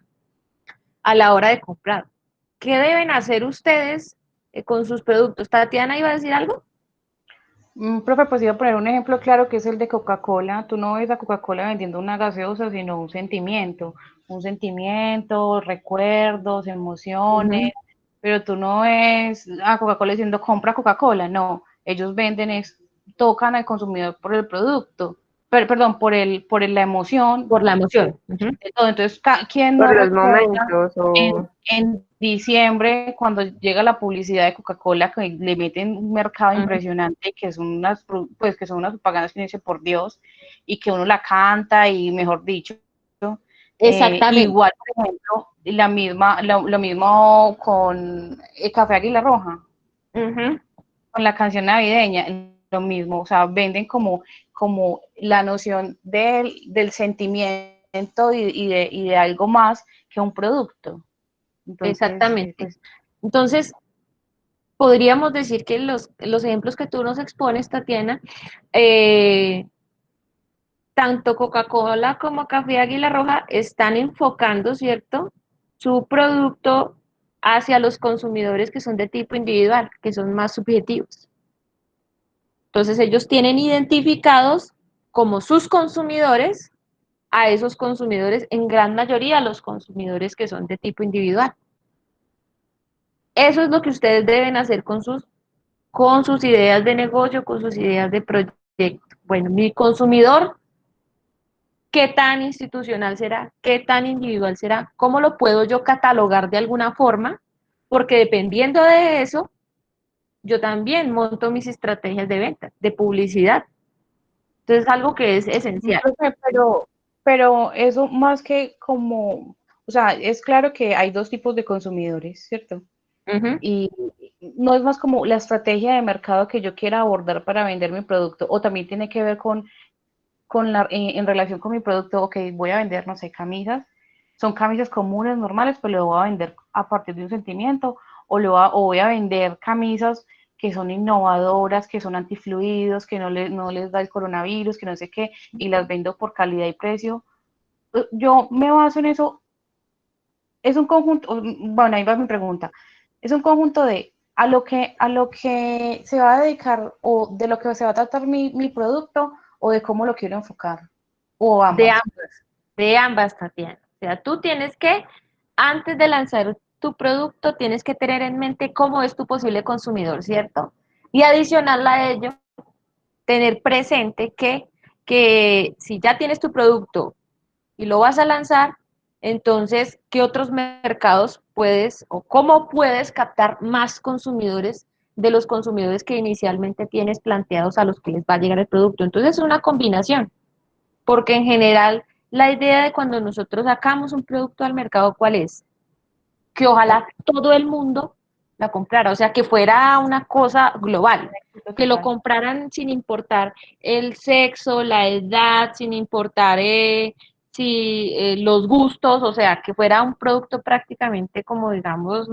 a la hora de comprar. ¿Qué deben hacer ustedes con sus productos? Tatiana, ¿iba a decir algo? Profe, pues iba a poner un ejemplo claro que es el de Coca-Cola. Tú no ves a Coca-Cola vendiendo una gaseosa, sino un sentimiento, recuerdos, emociones, pero tú no ves a Coca-Cola diciendo compra Coca-Cola, no, ellos venden tocan al consumidor por el producto, perdón, la emoción Por la emoción. Ujú. de todo. Entonces, ¿quién no Por los recuerda momentos o en diciembre, cuando llega la publicidad de Coca-Cola, que le meten un mercado Ujú. impresionante, que son pues que son unas propagandas que uno dice por Dios, y que uno la canta, y mejor dicho, Exactamente. igual, por ejemplo, lo mismo con el Café Águila Roja, Ujú. con la canción navideña, lo mismo, o sea, venden como la noción del sentimiento y de algo más que un producto. Entonces, Exactamente. pues, Entonces, podríamos decir que los ejemplos que tú nos expones, Tatiana, eh, tanto Coca-Cola como Café Águila Roja están enfocando, ¿cierto?, su producto hacia los consumidores que son de tipo individual, que son más subjetivos. Entonces, ellos tienen identificados como sus consumidores a esos consumidores, en gran mayoría los consumidores que son de tipo individual. Eso es lo que ustedes deben hacer con sus ideas de negocio, con sus ideas de proyecto. Bueno, mi consumidor, ¿qué tan institucional será? ¿Qué tan individual será? ¿Cómo lo puedo yo catalogar de alguna forma? Porque dependiendo de eso, yo también monto mis estrategias de venta, de publicidad. Entonces, algo que es esencial. profe, pero eso más que como, o sea, es claro que hay dos tipos de consumidores, ¿cierto? Ujú. Y no es más como la estrategia de mercado que yo quiera abordar para vender mi producto, o también tiene que ver en relación con mi producto, ok, voy a vender, no sé, camisas, son camisas comunes, normales, pero lo voy a vender a partir de un sentimiento, o voy a vender camisas que son innovadoras, que son antifluidos, que no les da el coronavirus, que no sé qué, y las vendo por calidad y precio. Yo me baso en eso, es un conjunto, bueno, ahí va mi pregunta, es un conjunto de a lo que se va a dedicar o de lo que se va a tratar mi producto o de cómo lo quiero enfocar, o De ambas. ambas, de ambas, Tatiana. O sea, tú tienes que, antes de lanzar tu producto, tienes que tener en mente cómo es tu posible consumidor, ¿cierto? Y adicional a ello, tener presente que si ya tienes tu producto y lo vas a lanzar, entonces, ¿qué otros mercados puedes o cómo puedes captar más consumidores de los consumidores que inicialmente tienes planteados a los que les va a llegar el producto? Entonces, es una combinación, porque en general la idea de cuando nosotros sacamos un producto al mercado, ¿cuál es? Que ojalá todo el mundo la comprara, o sea, que fuera una cosa global, que lo Total. compraran sin importar el sexo, la edad, sin importar los gustos, o sea, que fuera un producto prácticamente como digamos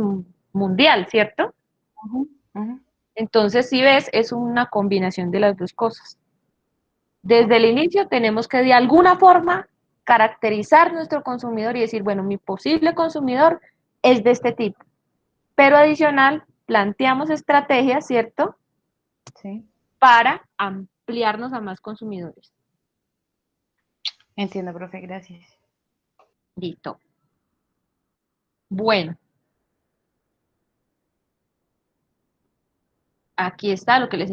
mundial, ¿cierto? Ujú, ujú. Entonces, si ves, es una combinación de las dos cosas. Desde el inicio tenemos que de alguna forma caracterizar nuestro consumidor y decir, bueno, mi posible consumidor es de este tipo. Pero adicional, planteamos estrategias, ¿cierto? Sí, Para ampliarnos a más consumidores. entiendo, profe, gracias. Listo. Bueno, aquí está de lo que les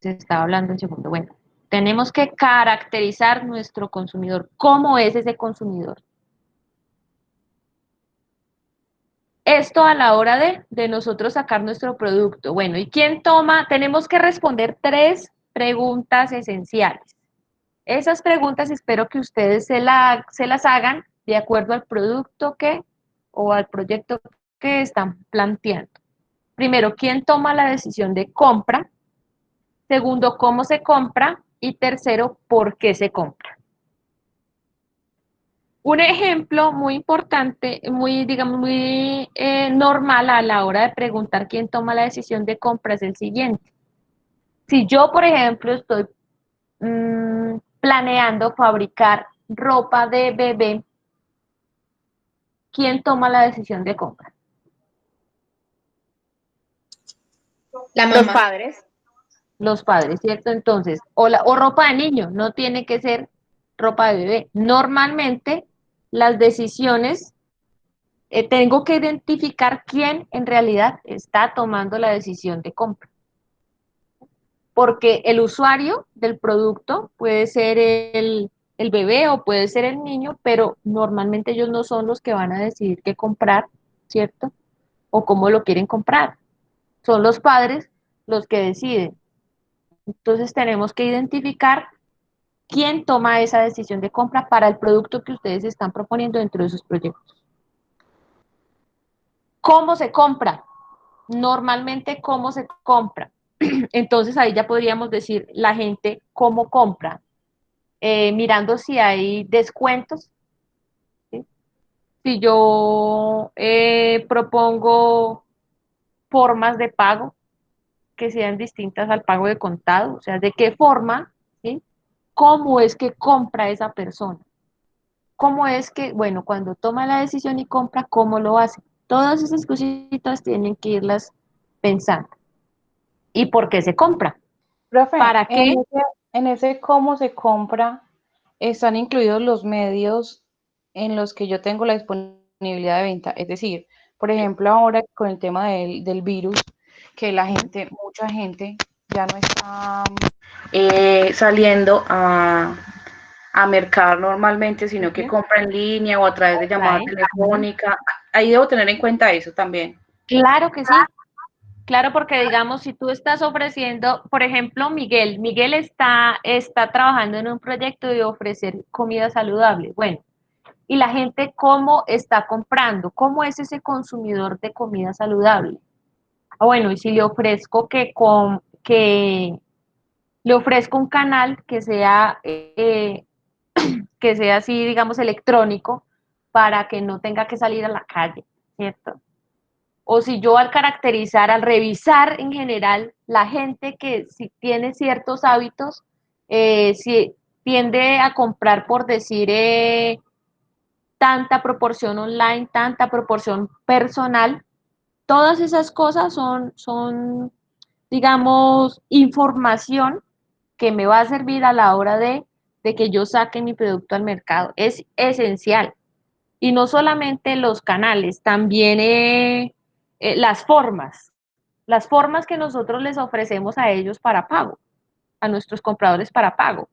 estaba hablando en segundo. Bueno, tenemos que caracterizar nuestro consumidor. ¿Cómo es ese consumidor? Esto a la hora de nosotros sacar nuestro producto. Bueno, ¿y quién toma? Tenemos que responder tres preguntas esenciales. Esas preguntas espero que ustedes se las hagan de acuerdo al producto o al proyecto que están planteando. Primero, ¿quién toma la decisión de compra? Segundo, ¿cómo se compra? Y tercero, ¿por qué se compra? Un ejemplo muy importante, digamos, muy normal a la hora de preguntar quién toma la decisión de compra es el siguiente. Si yo, por ejemplo, estoy planeando fabricar ropa de bebé, ¿quién toma la decisión de compra? La Los mamá. padres. Los padres, ¿cierto? Entonces, o ropa de niño, no tiene que ser ropa de bebé. Normalmente, las decisiones, tengo que identificar quién en realidad está tomando la decisión de compra. Porque el usuario del producto puede ser el bebé o puede ser el niño, pero normalmente ellos no son los que van a decidir qué comprar, ¿cierto? O cómo lo quieren comprar. Son los padres los que deciden. Entonces tenemos que identificar quién toma esa decisión de compra para el producto que ustedes están proponiendo dentro de sus proyectos. ¿Cómo se compra? Normalmente, ¿cómo se compra? Entonces ahí ya podríamos decir la gente cómo compra, mirando si hay descuentos. ¿Sí? Si yo propongo formas de pago que sean distintas al pago de contado, o sea, de qué forma, ¿sí? ¿Cómo es que compra esa persona? ¿Cómo es que, bueno, cuando toma la decisión y compra, cómo lo hace? Todas esas cositas tienen que irlas pensando. ¿Y por qué se compra? Profe, ¿Para qué? en ese cómo se compra, están incluidos los medios en los que yo tengo la disponibilidad de venta. Es decir, por ejemplo, ahora con el tema del virus, que mucha gente ya no está saliendo a mercar normalmente, sino que Ujú. compra en línea o a través de llamada Online. Ujú. telefónica. Ahí debo tener en cuenta eso también. Claro que sí. Claro, porque digamos, si tú estás ofreciendo, por ejemplo, Miguel está trabajando en un proyecto de ofrecer comida saludable. Bueno, y la gente cómo está comprando, cómo es ese consumidor de comida saludable. Ah, bueno, y si le ofrezco que le ofrezco un canal que sea así, digamos, electrónico, para que no tenga que salir a la calle, ¿cierto? O si yo al caracterizar, al revisar en general la gente que si tiene ciertos hábitos, si tiende a comprar, por decir, tanta proporción online, tanta proporción personal, todas esas cosas son, digamos, información que me va a servir a la hora de que yo saque mi producto al mercado. Es esencial. Y no solamente los canales, también las formas que nosotros les ofrecemos a ellos para pago, a nuestros compradores para pago.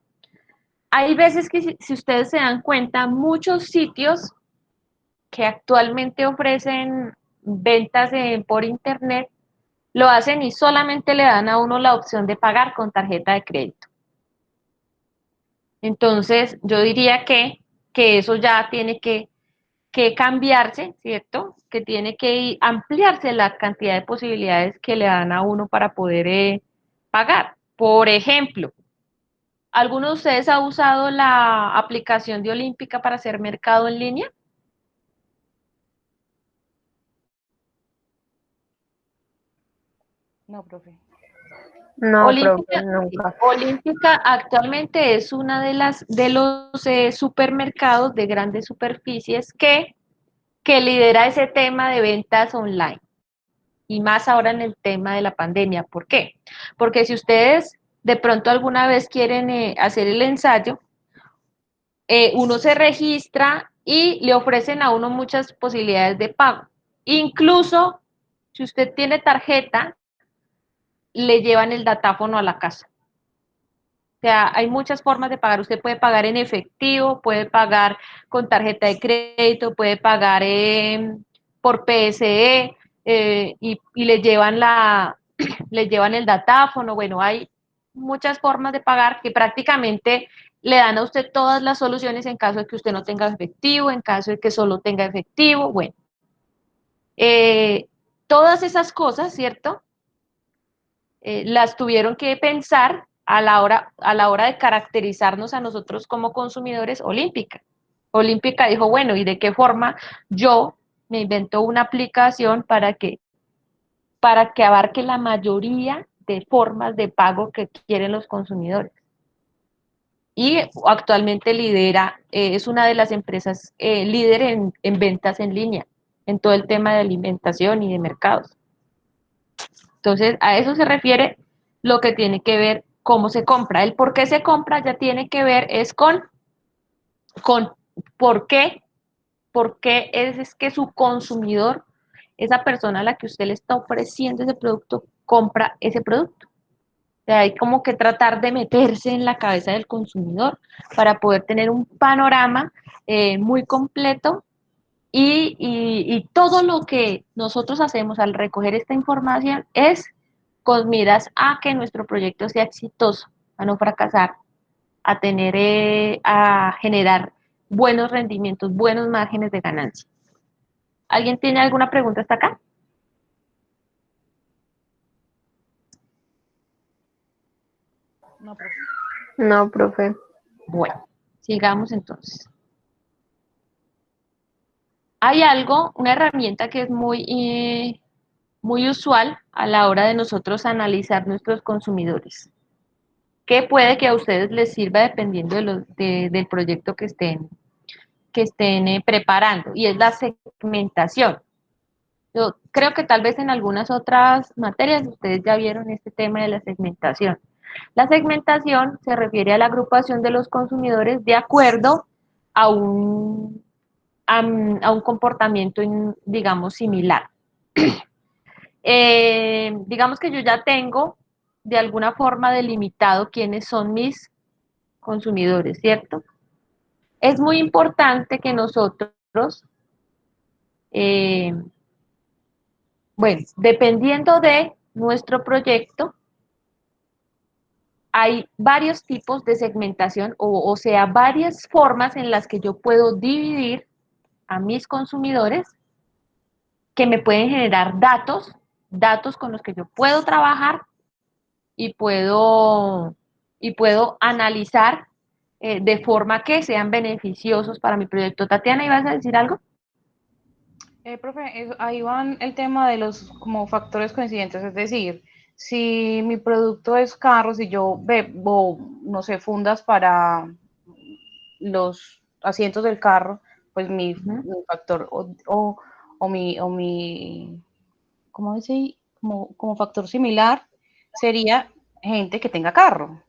Hay veces que si ustedes se dan cuenta, muchos sitios que actualmente ofrecen ventas por internet, lo hacen y solamente le dan a uno la opción de pagar con tarjeta de crédito. Entonces, yo diría que eso ya tiene que cambiarse, ¿cierto? Que tiene que ampliarse la cantidad de posibilidades que le dan a uno para poder pagar. Por ejemplo, ¿alguno de ustedes ha usado la aplicación de Olímpica para hacer mercado en línea? No, profe. No, profe, Olímpica, nunca. Olímpica actualmente es una de los supermercados de grandes superficies que lidera ese tema de ventas online. Y más ahora en el tema de la pandemia. ¿Por qué? Porque si ustedes de pronto alguna vez quieren hacer el ensayo, uno se registra y le ofrecen a uno muchas posibilidades de pago. Incluso si usted tiene tarjeta, le llevan el datáfono a la casa. O sea, hay muchas formas de pagar. Usted puede pagar en efectivo, puede pagar con tarjeta de crédito, puede pagar por PSE y le llevan le llevan el datáfono. Bueno, hay muchas formas de pagar que prácticamente le dan a usted todas las soluciones en caso de que usted no tenga efectivo, en caso de que solo tenga efectivo, bueno. Todas esas cosas, ¿cierto? Las tuvieron que pensar a la hora de caracterizarnos a nosotros como consumidores Olímpica. Olímpica dijo, bueno, ¿y de qué forma yo me invento una aplicación para que abarque la mayoría de formas de pago que quieren los consumidores? Y actualmente lidera, es una de las empresas líder en ventas en línea, en todo el tema de alimentación y de mercados. Entonces, a eso se refiere lo que tiene que ver cómo se compra. El por qué se compra ya tiene que ver es con por qué es que su consumidor, esa persona a la que usted le está ofreciendo ese producto, compra ese producto. O sea, hay como que tratar de meterse en la cabeza del consumidor para poder tener un panorama muy completo y todo lo que nosotros hacemos al recoger esta información es con miras a que nuestro proyecto sea exitoso, a no fracasar, a tener, a generar buenos rendimientos, buenos márgenes de ganancia. ¿Alguien tiene alguna pregunta hasta acá? No, profe. No, profe. Bueno, sigamos entonces. Hay algo, una herramienta que es muy usual a la hora de nosotros analizar nuestros consumidores, que puede que a ustedes les sirva dependiendo del proyecto que estén preparando, y es la segmentación. Yo creo que tal vez en algunas otras materias ustedes ya vieron este tema de la segmentación. La segmentación se refiere a la agrupación de los consumidores de acuerdo a un comportamiento, digamos, similar. Digamos que yo ya tengo de alguna forma delimitado quiénes son mis consumidores, ¿cierto? Es muy importante que nosotros, eh, bueno, dependiendo de nuestro proyecto, hay varios tipos de segmentación, o sea, varias formas en las que yo puedo dividir a mis consumidores que me pueden generar datos con los que yo puedo trabajar y puedo analizar de forma que sean beneficiosos para mi proyecto. Tatiana, ¿ibas a decir algo? Profe, ahí van el tema de los como factores coincidentes, es decir, si mi producto es carros y yo veo, no sé, fundas para los asientos del carro, pues mi factor o mi, ¿cómo dice? Como factor similar sería gente que tenga carro.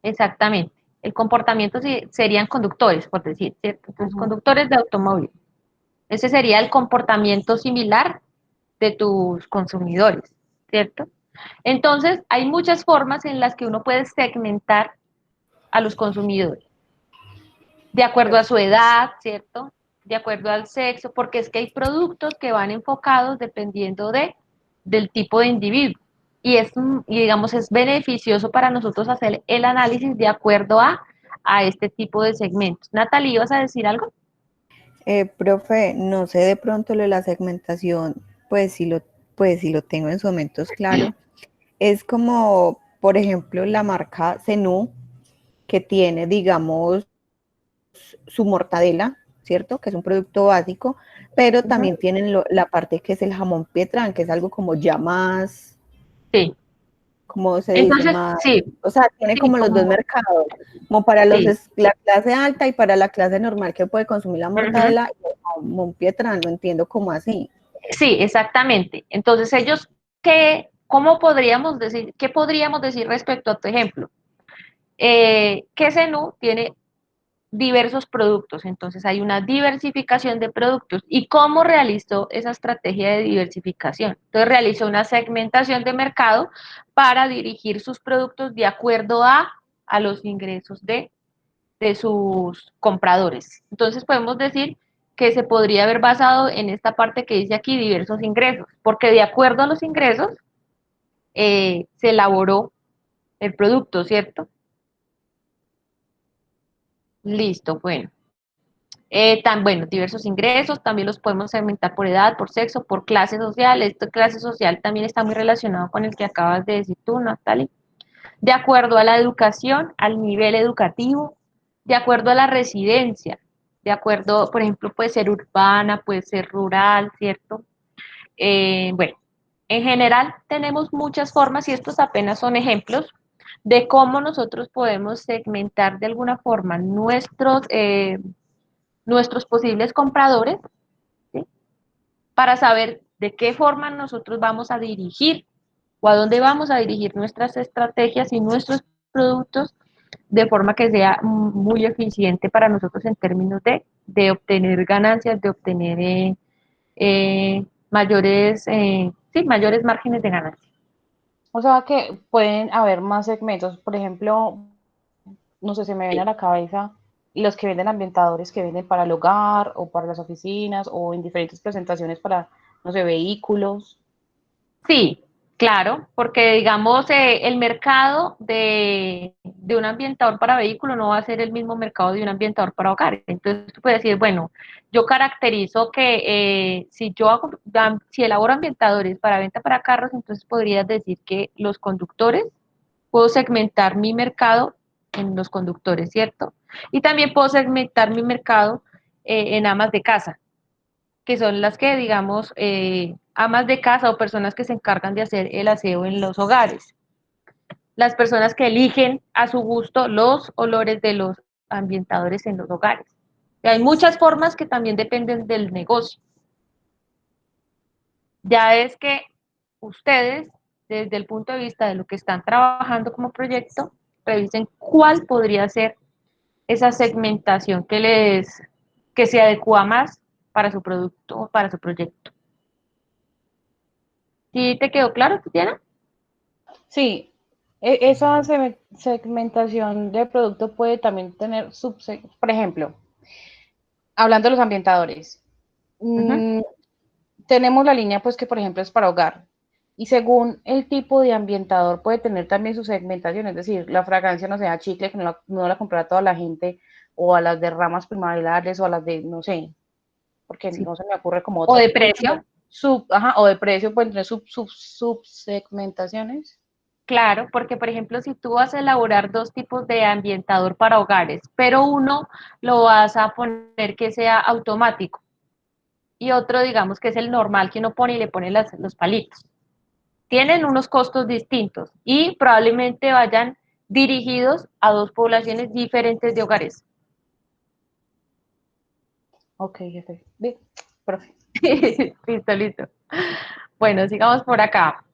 Exactamente. El comportamiento serían conductores, por decir, ¿cierto? Entonces, conductores de automóvil. Ese sería el comportamiento similar de tus consumidores, ¿cierto? Entonces, hay muchas formas en las que uno puede segmentar a los consumidores, de acuerdo a su edad, ¿cierto? De acuerdo al sexo, porque es que hay productos que van enfocados dependiendo del tipo de individuo. Y digamos, es beneficioso para nosotros hacer el análisis de acuerdo a este tipo de segmentos. Natalie, ¿ibas a decir algo? Profe, no sé de pronto lo de la segmentación, pues sí lo tengo en su momentos claro. Es como, por ejemplo, la marca Zenú, que tiene, digamos, su mortadela, ¿cierto? Que es un producto básico, pero también tienen la parte que es el jamón Pietrán, que es algo como ya más, Sí. ¿cómo se dice? Entonces, Más, sí, o sea, tiene sí, como los dos mercados, como para sí. la clase alta y para la clase normal que puede consumir la mortadela, y el jamón Pietrán, lo entiendo como así. Sí, exactamente. Entonces, ellos, ¿cómo podríamos decir, qué podríamos decir respecto a tu ejemplo? Que Zenú tiene diversos productos, entonces hay una diversificación de productos. ¿Y cómo realizó esa estrategia de diversificación? Entonces realizó una segmentación de mercado para dirigir sus productos de acuerdo a los ingresos de sus compradores. Entonces podemos decir que se podría haber basado en esta parte que dice aquí, diversos ingresos, porque de acuerdo a los ingresos se elaboró el producto, ¿cierto? Listo, bueno. Bueno, diversos ingresos, también los podemos segmentar por edad, por sexo, por clase social. Esta clase social también está muy relacionado con el que acabas de decir tú, Natalie. De acuerdo a la educación, al nivel educativo, de acuerdo a la residencia, de acuerdo, por ejemplo, puede ser urbana, puede ser rural, ¿cierto? Bueno, en general tenemos muchas formas y estos apenas son ejemplos de cómo nosotros podemos segmentar de alguna forma nuestros posibles compradores, ¿sí? Para saber de qué forma nosotros vamos a dirigir o a dónde vamos a dirigir nuestras estrategias y nuestros productos de forma que sea muy eficiente para nosotros en términos de obtener ganancias, de obtener mayores márgenes de ganancia. O sea que pueden haber más segmentos. Por ejemplo, no sé, se me viene a la cabeza los que venden ambientadores que venden para el hogar o para las oficinas o en diferentes presentaciones para, no sé, vehículos. Sí, claro, porque digamos el mercado de un ambientador para vehículo no va a ser el mismo mercado de un ambientador para hogar. Entonces tú puedes decir, bueno, yo caracterizo que si elaboro ambientadores para venta para carros, entonces podrías decir que los conductores, puedo segmentar mi mercado en los conductores, ¿cierto? Y también puedo segmentar mi mercado en amas de casa, que son las que, digamos, amas de casa o personas que se encargan de hacer el aseo en los hogares. Las personas que eligen a su gusto los olores de los ambientadores en los hogares. Y hay muchas formas que también dependen del negocio. Ya es que ustedes, desde el punto de vista de lo que están trabajando como proyecto, revisen cuál podría ser esa segmentación que se adecua más para su producto o para su proyecto. ¿Sí te quedó claro, Tatiana? Sí, esa segmentación de producto puede también tener por ejemplo, hablando de los ambientadores, Ujú. tenemos la línea pues que por ejemplo es para hogar y según el tipo de ambientador puede tener también su segmentación, es decir, la fragancia no sea chicle que no la comprará toda la gente o a las de ramas primaverales o a las de, no sé, porque Sí. no se me ocurre como O otra, de precio. o de precio pueden tener subsegmentaciones. Claro, porque por ejemplo, si tú vas a elaborar dos tipos de ambientador para hogares, pero uno lo vas a poner que sea automático y otro, digamos, que es el normal que uno pone y le pone los palitos. Tienen unos costos distintos y probablemente vayan dirigidos a dos poblaciones diferentes de hogares. Ok, jefe. Bien, profe. Listo, listo. Bueno, sigamos por acá.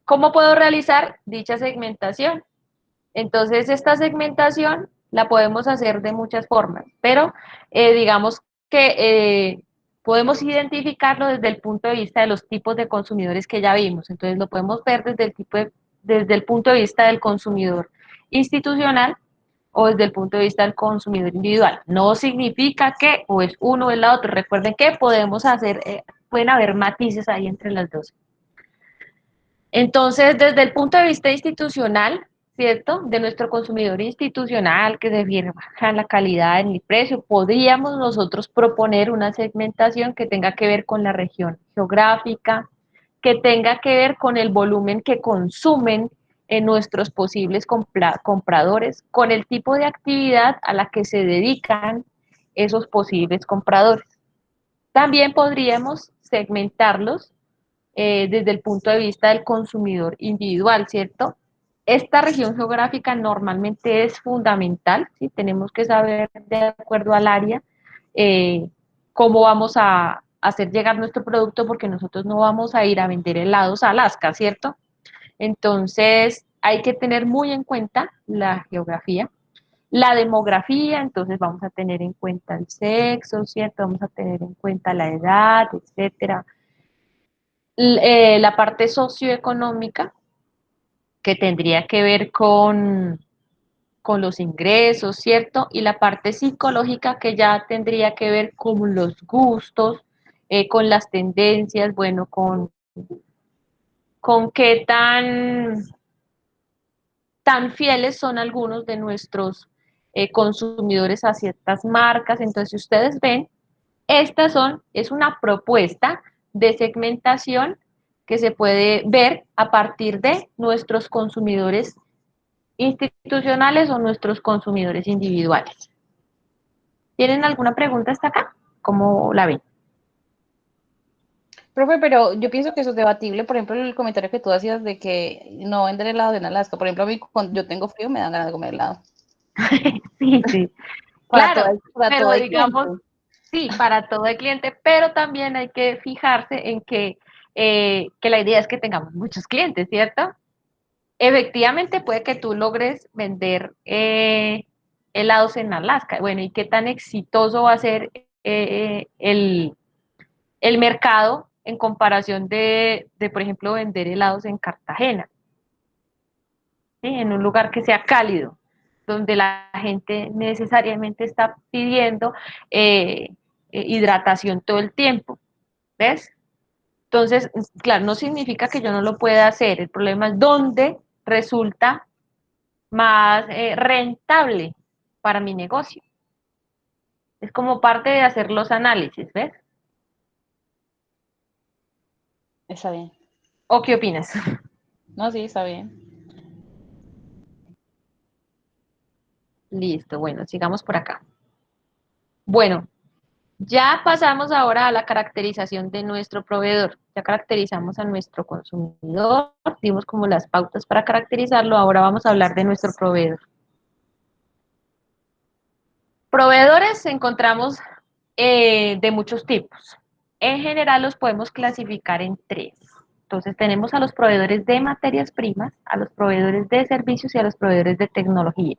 ¿Cómo puedo realizar dicha segmentación? Entonces, esta segmentación la podemos hacer de muchas formas, pero digamos que podemos identificarlo desde el punto de vista de los tipos de consumidores que ya vimos. Entonces, lo podemos ver desde el punto de vista del consumidor institucional o desde el punto de vista del consumidor individual. No significa que o es uno o es la otra. Recuerden que pueden haber matices ahí entre las dos. Entonces, desde el punto de vista institucional, ¿cierto? De nuestro consumidor institucional que se fija en la calidad, en el precio, podríamos nosotros proponer una segmentación que tenga que ver con la región geográfica, que tenga que ver con el volumen que consumen en nuestros posibles compradores, con el tipo de actividad a la que se dedican esos posibles compradores. También podríamos segmentarlos desde el punto de vista del consumidor individual, ¿cierto? Esta región geográfica normalmente es fundamental, ¿sí? Tenemos que saber de acuerdo al área cómo vamos a hacer llegar nuestro producto porque nosotros no vamos a ir a vender helados a Alaska, ¿cierto? Entonces hay que tener muy en cuenta la geografía. La demografía, entonces vamos a tener en cuenta el sexo, ¿cierto? Vamos a tener en cuenta la edad, etcétera, la parte socioeconómica, que tendría que ver con los ingresos, ¿cierto? Y la parte psicológica, que ya tendría que ver con los gustos, con las tendencias, bueno, con qué tan tan fieles son algunos de nuestros consumidores a ciertas marcas. Entonces, si ustedes ven, es una propuesta de segmentación que se puede ver a partir de nuestros consumidores institucionales o nuestros consumidores individuales. ¿Tienen alguna pregunta hasta acá? ¿Cómo la ven? Profe, pero yo pienso que eso es debatible. Por ejemplo, el comentario que tú hacías de que no vender helado en Alaska. Por ejemplo, a mí cuando yo tengo frío me dan ganas de comer helado. Sí, sí. Claro, pero digamos, sí, para todo el cliente, pero también hay que fijarse en que la idea es que tengamos muchos clientes, ¿cierto? Efectivamente puede que tú logres vender helados en Alaska. Bueno, ¿y qué tan exitoso va a ser el mercado en comparación de, por ejemplo, vender helados en Cartagena? ¿Sí? En un lugar que sea cálido, donde la gente necesariamente está pidiendo hidratación todo el tiempo, ¿ves? Entonces, claro, no significa que yo no lo pueda hacer, el problema es dónde resulta más rentable para mi negocio. Es como parte de hacer los análisis, ¿ves? Está bien. ¿O qué opinas? No, sí, está bien. Listo, bueno, sigamos por acá. Bueno, ya pasamos ahora a la caracterización de nuestro proveedor. Ya caracterizamos a nuestro consumidor, dimos como las pautas para caracterizarlo, ahora vamos a hablar de nuestro proveedor. Proveedores encontramos de muchos tipos. En general los podemos clasificar en tres. Entonces tenemos a los proveedores de materias primas, a los proveedores de servicios y a los proveedores de tecnología.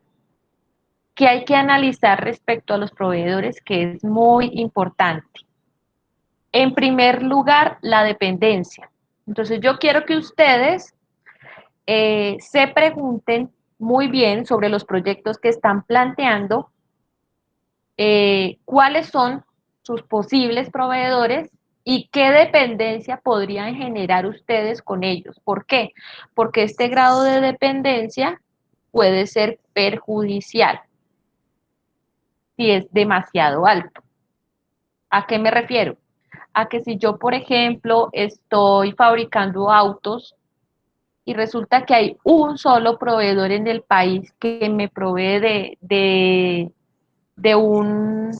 ¿Qué hay que analizar respecto a los proveedores? Que es muy importante. En primer lugar, la dependencia. Entonces yo quiero que ustedes se pregunten muy bien sobre los proyectos que están planteando, cuáles son sus posibles proveedores y qué dependencia podrían generar ustedes con ellos. ¿Por qué? Porque este grado de dependencia puede ser perjudicial si es demasiado alto. ¿A qué me refiero? A que si yo, por ejemplo, estoy fabricando autos y resulta que hay un solo proveedor en el país que me provee de un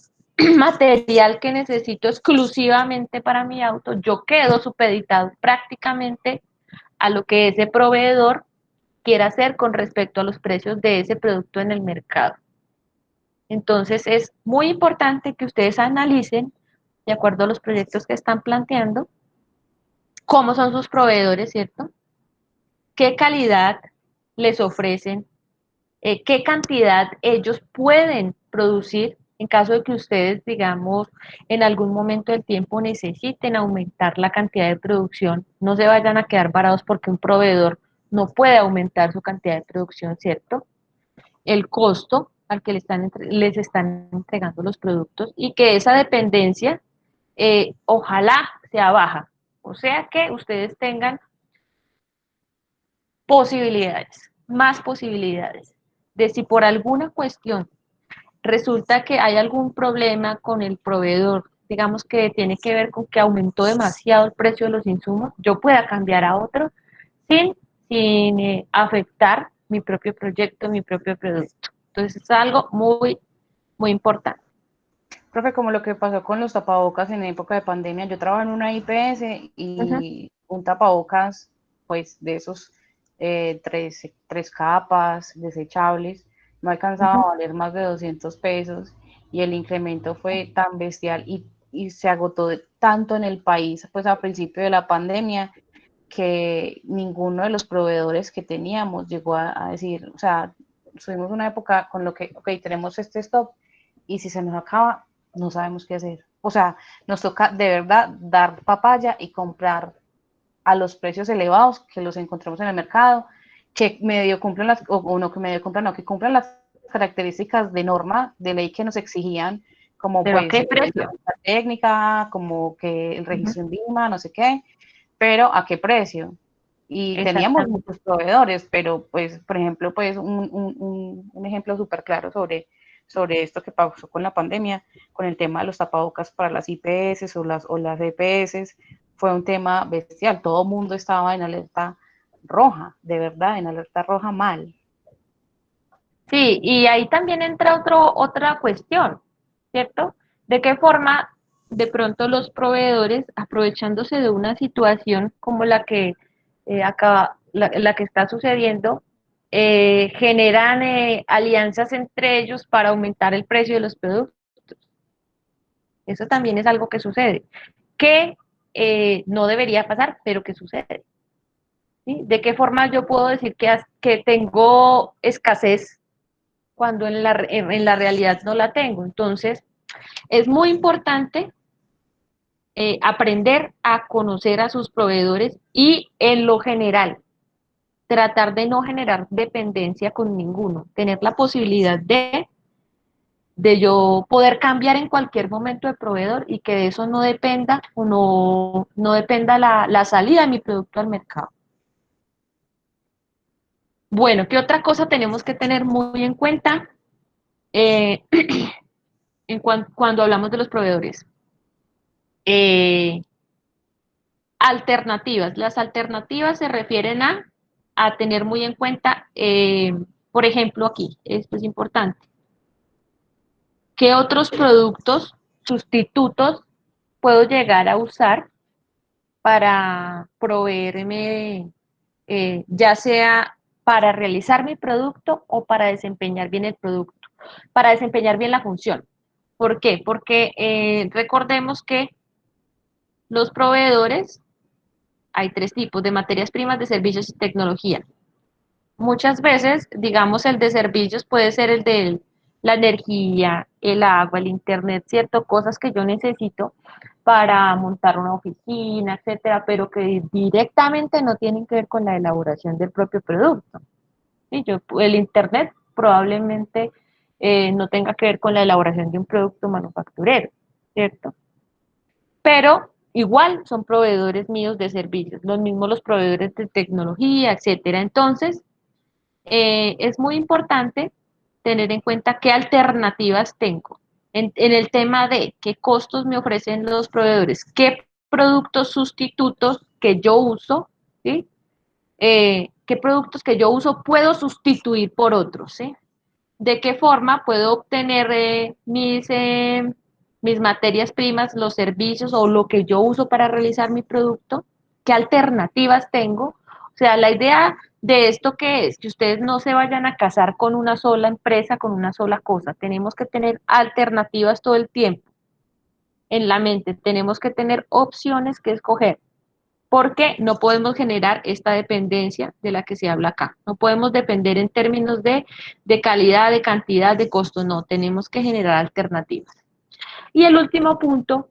material que necesito exclusivamente para mi auto, yo quedo supeditado prácticamente a lo que ese proveedor quiera hacer con respecto a los precios de ese producto en el mercado. Entonces es muy importante que ustedes analicen, de acuerdo a los proyectos que están planteando, cómo son sus proveedores, ¿cierto? ¿Qué calidad les ofrecen? ¿Qué cantidad ellos pueden producir en caso de que ustedes, digamos, en algún momento del tiempo necesiten aumentar la cantidad de producción? No se vayan a quedar varados porque un proveedor no puede aumentar su cantidad de producción, ¿cierto? El costo al que les están entregando los productos y que esa dependencia ojalá sea baja. O sea que ustedes tengan posibilidades, más posibilidades, de si por alguna cuestión resulta que hay algún problema con el proveedor, digamos que tiene que ver con que aumentó demasiado el precio de los insumos, yo pueda cambiar a otro sin, sin afectar mi propio proyecto, mi propio producto. Entonces es algo muy, muy importante. Profe, como lo que pasó con los tapabocas en época de pandemia, yo trabajo en una IPS Ujú. y un tapabocas, pues de esos tres capas desechables, no alcanzaba a valer más de 200 pesos y el incremento fue tan bestial y se agotó tanto en el país, pues a principio de la pandemia, que ninguno de los proveedores que teníamos llegó a decir, o sea, tuvimos una época con lo que, ok, tenemos este stop y si se nos acaba, no sabemos qué hacer. O sea, nos toca de verdad dar papaya y comprar a los precios elevados que los encontramos en el mercado, que medio cumplen las, o no que medio cumplan, no, que cumplan las características de norma, de ley que nos exigían, como ¿Pero a pues qué precio? la técnica, como que el Ujú. registro en Lima, no sé qué, pero ¿a qué precio? y teníamos muchos proveedores, pero pues, por ejemplo, pues un ejemplo súper claro sobre esto que pasó con la pandemia, con el tema de los tapabocas para las IPS o las EPS, fue un tema bestial, todo el mundo estaba en alerta roja, de verdad, en alerta roja mal. Sí, y ahí también entra otra cuestión, ¿cierto? ¿De qué forma de pronto los proveedores, aprovechándose de una situación como la que la que está sucediendo, generan alianzas entre ellos para aumentar el precio de los productos? Eso también es algo que sucede, que no debería pasar, pero que sucede. ¿Sí? ¿De qué forma yo puedo decir que tengo escasez cuando en la realidad no la tengo? Entonces, es muy importante aprender a conocer a sus proveedores y en lo general, tratar de no generar dependencia con ninguno, tener la posibilidad de yo poder cambiar en cualquier momento de proveedor y que de eso no dependa o no dependa la salida de mi producto al mercado. Bueno, ¿qué otra cosa tenemos que tener muy en cuenta eh, cuando hablamos de los proveedores? Alternativas. Las alternativas se refieren a tener muy en cuenta, por ejemplo, aquí, esto es importante, ¿qué otros productos sustitutos puedo llegar a usar para proveerme, ya sea para realizar mi producto o para desempeñar bien el producto, para desempeñar bien la función? ¿Por qué? Porque recordemos que los proveedores, hay tres tipos: de materias primas, de servicios y tecnología. Muchas veces, digamos, el de servicios puede ser el de la energía, el agua, el internet, cierto, cosas que yo necesito para montar una oficina, etcétera, pero que directamente no tienen que ver con la elaboración del propio producto. ¿Sí? El internet probablemente no tenga que ver con la elaboración de un producto manufacturero, ¿cierto? Pero igual son proveedores míos de servicios, los mismos los proveedores de tecnología, etcétera. Entonces, es muy importante tener en cuenta qué alternativas tengo en el tema de qué costos me ofrecen los proveedores, qué productos sustitutos que yo uso, ¿sí? Qué productos que yo uso puedo sustituir por otros, ¿sí? De qué forma puedo obtener mis materias primas, los servicios o lo que yo uso para realizar mi producto, qué alternativas tengo. O sea, la idea de esto que es que ustedes no se vayan a casar con una sola empresa, con una sola cosa. Tenemos que tener alternativas todo el tiempo en la mente. Tenemos que tener opciones que escoger, porque no podemos generar esta dependencia de la que se habla acá. No podemos depender en términos de calidad, de cantidad, de costo, no, tenemos que generar alternativas. Y el último punto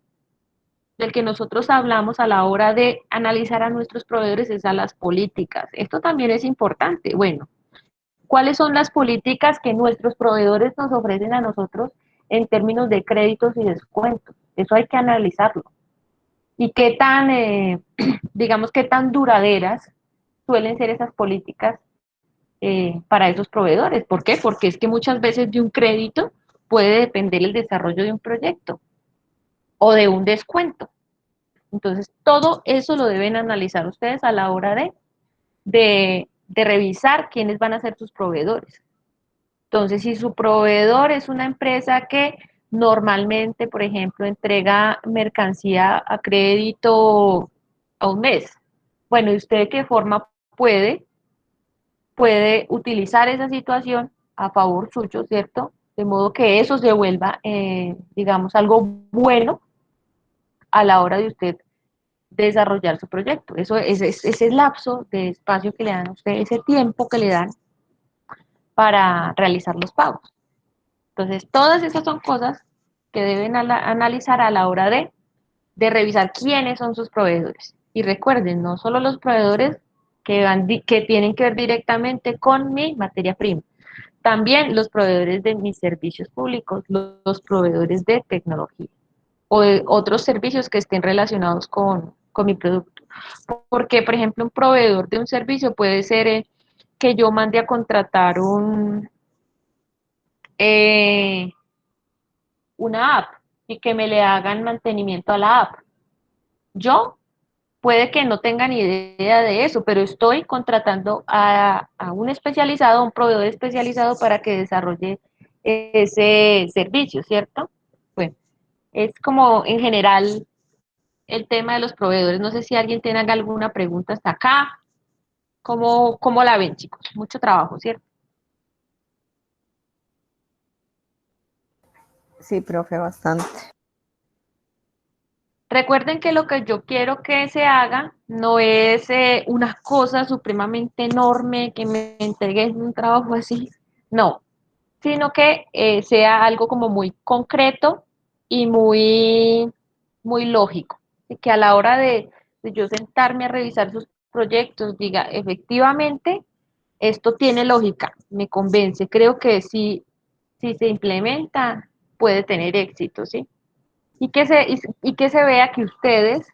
del que nosotros hablamos a la hora de analizar a nuestros proveedores es a las políticas. Esto también es importante. Bueno, ¿cuáles son las políticas que nuestros proveedores nos ofrecen a nosotros en términos de créditos y descuentos? Eso hay que analizarlo. Y qué tan, digamos, qué tan duraderas suelen ser esas políticas para esos proveedores. ¿Por qué? Porque es que muchas veces de un crédito puede depender el desarrollo de un proyecto o de un descuento. Entonces, todo eso lo deben analizar ustedes a la hora de revisar quiénes van a ser sus proveedores. Entonces, si su proveedor es una empresa que normalmente, por ejemplo, entrega mercancía a crédito a un mes, bueno, ¿y usted de qué forma puede utilizar esa situación a favor suyo, ¿cierto? De modo que eso se vuelva, digamos, algo bueno a la hora de usted desarrollar su proyecto. Eso es ese lapso de espacio que le dan a usted, ese tiempo que le dan para realizar los pagos. Entonces, todas esas son cosas que deben analizar a la hora de revisar quiénes son sus proveedores. Y recuerden, no solo los proveedores que tienen que ver directamente con mi materia prima, también los proveedores de mis servicios públicos, los proveedores de tecnología o de otros servicios que estén relacionados con mi producto. Porque, por ejemplo, un proveedor de un servicio puede ser que yo mande a contratar eh, una app y que me le hagan mantenimiento a la app. Yo puede que no tenga ni idea de eso, pero estoy contratando a un especializado, a un proveedor especializado para que desarrolle ese servicio, ¿cierto? Bueno, es como en general el tema de los proveedores. No sé si alguien tiene alguna pregunta hasta acá. ¿Cómo la ven, chicos? Mucho trabajo, ¿cierto? Sí, profe, bastante. Recuerden que lo que yo quiero que se haga no es una cosa supremamente enorme, que me entreguen un trabajo así, no, sino que sea algo como muy concreto y muy lógico. Y que a la hora de yo sentarme a revisar sus proyectos, diga, efectivamente, esto tiene lógica, me convence, creo que si se implementa puede tener éxito, ¿sí? Y que se vea que ustedes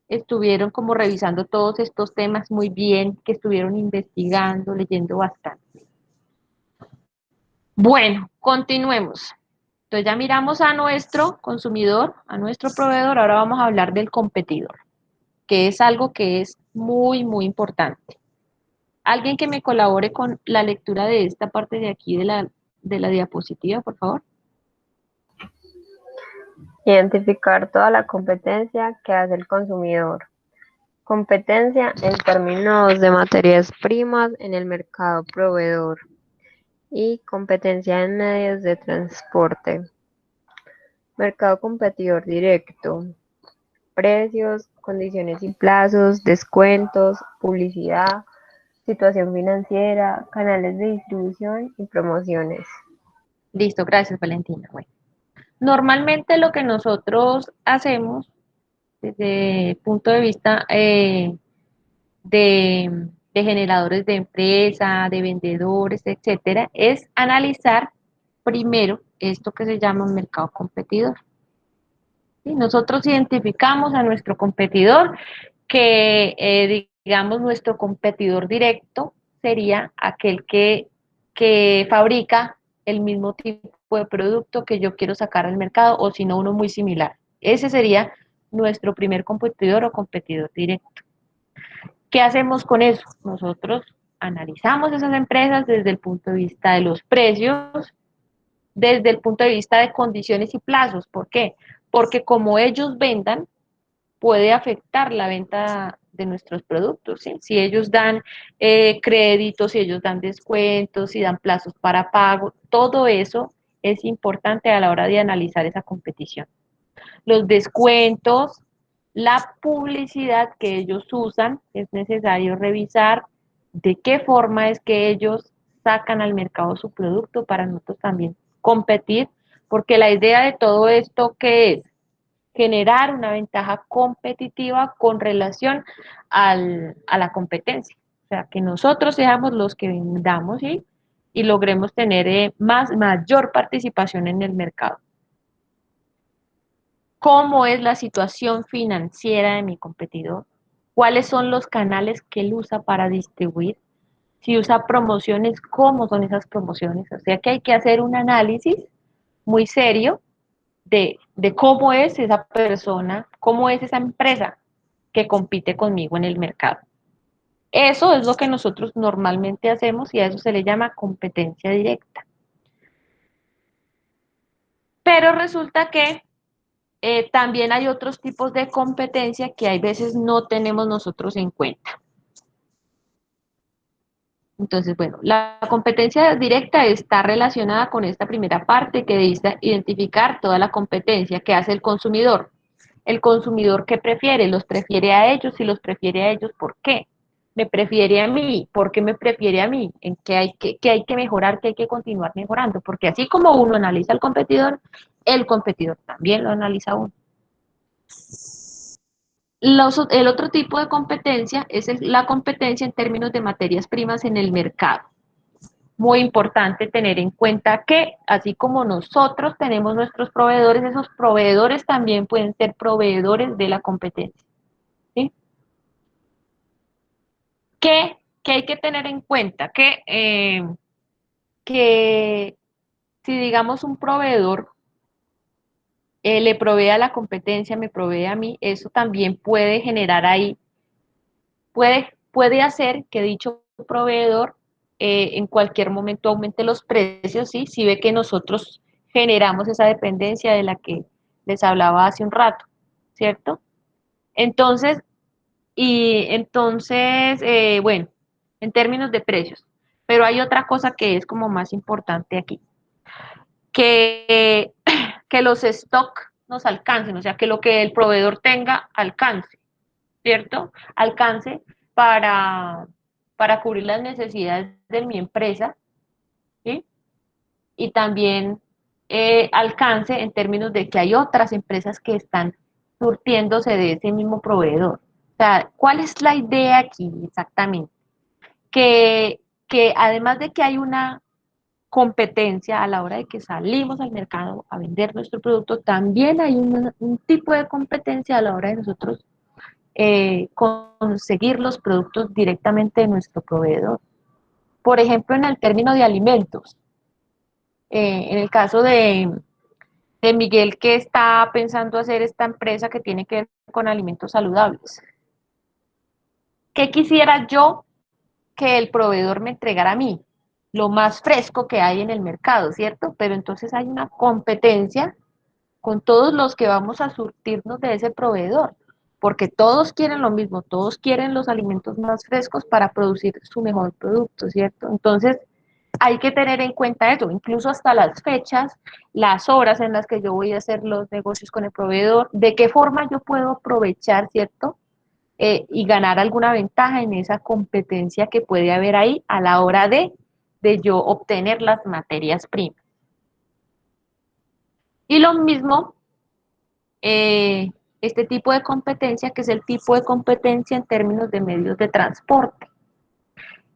estuvieron como revisando todos estos temas muy bien, que estuvieron investigando, leyendo bastante. Bueno, continuemos. Entonces ya miramos a nuestro consumidor, a nuestro proveedor, ahora vamos a hablar del competidor, que es algo que es muy importante. ¿Alguien que me colabore con la lectura de esta parte de aquí de la diapositiva, por favor? Identificar toda la competencia que hace el consumidor. Competencia en términos de materias primas en el mercado proveedor y competencia en medios de transporte. Mercado competidor directo. Precios, condiciones y plazos, descuentos, publicidad, situación financiera, canales de distribución y promociones. Listo, gracias Valentina. Bueno, normalmente lo que nosotros hacemos desde el punto de vista de generadores de empresa, de vendedores, etcétera, es analizar primero esto que se llama un mercado competidor. ¿Sí? Nosotros identificamos a nuestro competidor, que digamos nuestro competidor directo sería aquel que fabrica el mismo tipo de producto que yo quiero sacar al mercado, o si no, uno muy similar. Ese sería nuestro primer competidor o competidor directo. ¿Qué hacemos con eso? Nosotros analizamos esas empresas desde el punto de vista de los precios, desde el punto de vista de condiciones y plazos. ¿Por qué? Porque como ellos vendan, puede afectar la venta de nuestros productos, ¿sí? Si ellos dan créditos, si ellos dan descuentos, si dan plazos para pago, todo eso es importante a la hora de analizar esa competición. Los descuentos, la publicidad que ellos usan, es necesario revisar de qué forma es que ellos sacan al mercado su producto para nosotros también competir, porque la idea de todo esto que es generar una ventaja competitiva con relación a la competencia. O sea, que nosotros seamos los que vendamos y logremos tener mayor participación en el mercado. ¿Cómo es la situación financiera de mi competidor? ¿Cuáles son los canales que él usa para distribuir? Si usa promociones, ¿cómo son esas promociones? O sea que hay que hacer un análisis muy serio de cómo es esa persona, cómo es esa empresa que compite conmigo en el mercado. Eso es lo que nosotros normalmente hacemos y a eso se le llama competencia directa. Pero resulta que también hay otros tipos de competencia que hay veces no tenemos nosotros en cuenta. Entonces, bueno, la competencia directa está relacionada con esta primera parte que dice identificar toda la competencia que hace el consumidor. El consumidor, ¿qué prefiere? ¿Los prefiere a ellos? Y los prefiere a ellos, ¿por qué? ¿Me prefiere a mí? ¿Por qué me prefiere a mí? ¿En qué hay que mejorar? ¿Qué hay que continuar mejorando? Porque así como uno analiza al competidor, el competidor también lo analiza a uno. El otro tipo de competencia es la competencia en términos de materias primas en el mercado. Muy importante tener en cuenta que, así como nosotros tenemos nuestros proveedores, esos proveedores también pueden ser proveedores de la competencia. ¿Qué hay que tener en cuenta? Que si digamos un proveedor le provee a la competencia, me provee a mí, eso también puede generar ahí, puede hacer que dicho proveedor en cualquier momento aumente los precios, ¿sí? Si ve que nosotros generamos esa dependencia de la que les hablaba hace un rato, ¿cierto? Entonces, bueno, en términos de precios, pero hay otra cosa que es como más importante aquí, que, que los stock nos alcancen, o sea, que lo que el proveedor tenga alcance, ¿cierto? Alcance para, para cubrir las necesidades de mi empresa, ¿sí? Y también alcance en términos de que hay otras empresas que están surtiéndose de ese mismo proveedor. O sea, ¿cuál es la idea aquí exactamente? Que además de que hay una competencia a la hora de que salimos al mercado a vender nuestro producto, también hay un tipo de competencia a la hora de nosotros conseguir los productos directamente de nuestro proveedor. Por ejemplo, en el término de alimentos, en el caso de Miguel que está pensando hacer esta empresa que tiene que ver con alimentos saludables. ¿Qué quisiera yo que el proveedor me entregara a mí? Lo más fresco que hay en el mercado, ¿cierto? Pero entonces hay una competencia con todos los que vamos a surtirnos de ese proveedor, porque todos quieren lo mismo, todos quieren los alimentos más frescos para producir su mejor producto, ¿cierto? Entonces, hay que tener en cuenta eso, incluso hasta las fechas, las horas en las que yo voy a hacer los negocios con el proveedor, de qué forma yo puedo aprovechar, ¿cierto? Y ganar alguna ventaja en esa competencia que puede haber ahí a la hora de yo obtener las materias primas. Y lo mismo, este tipo de competencia, que es el tipo de competencia en términos de medios de transporte.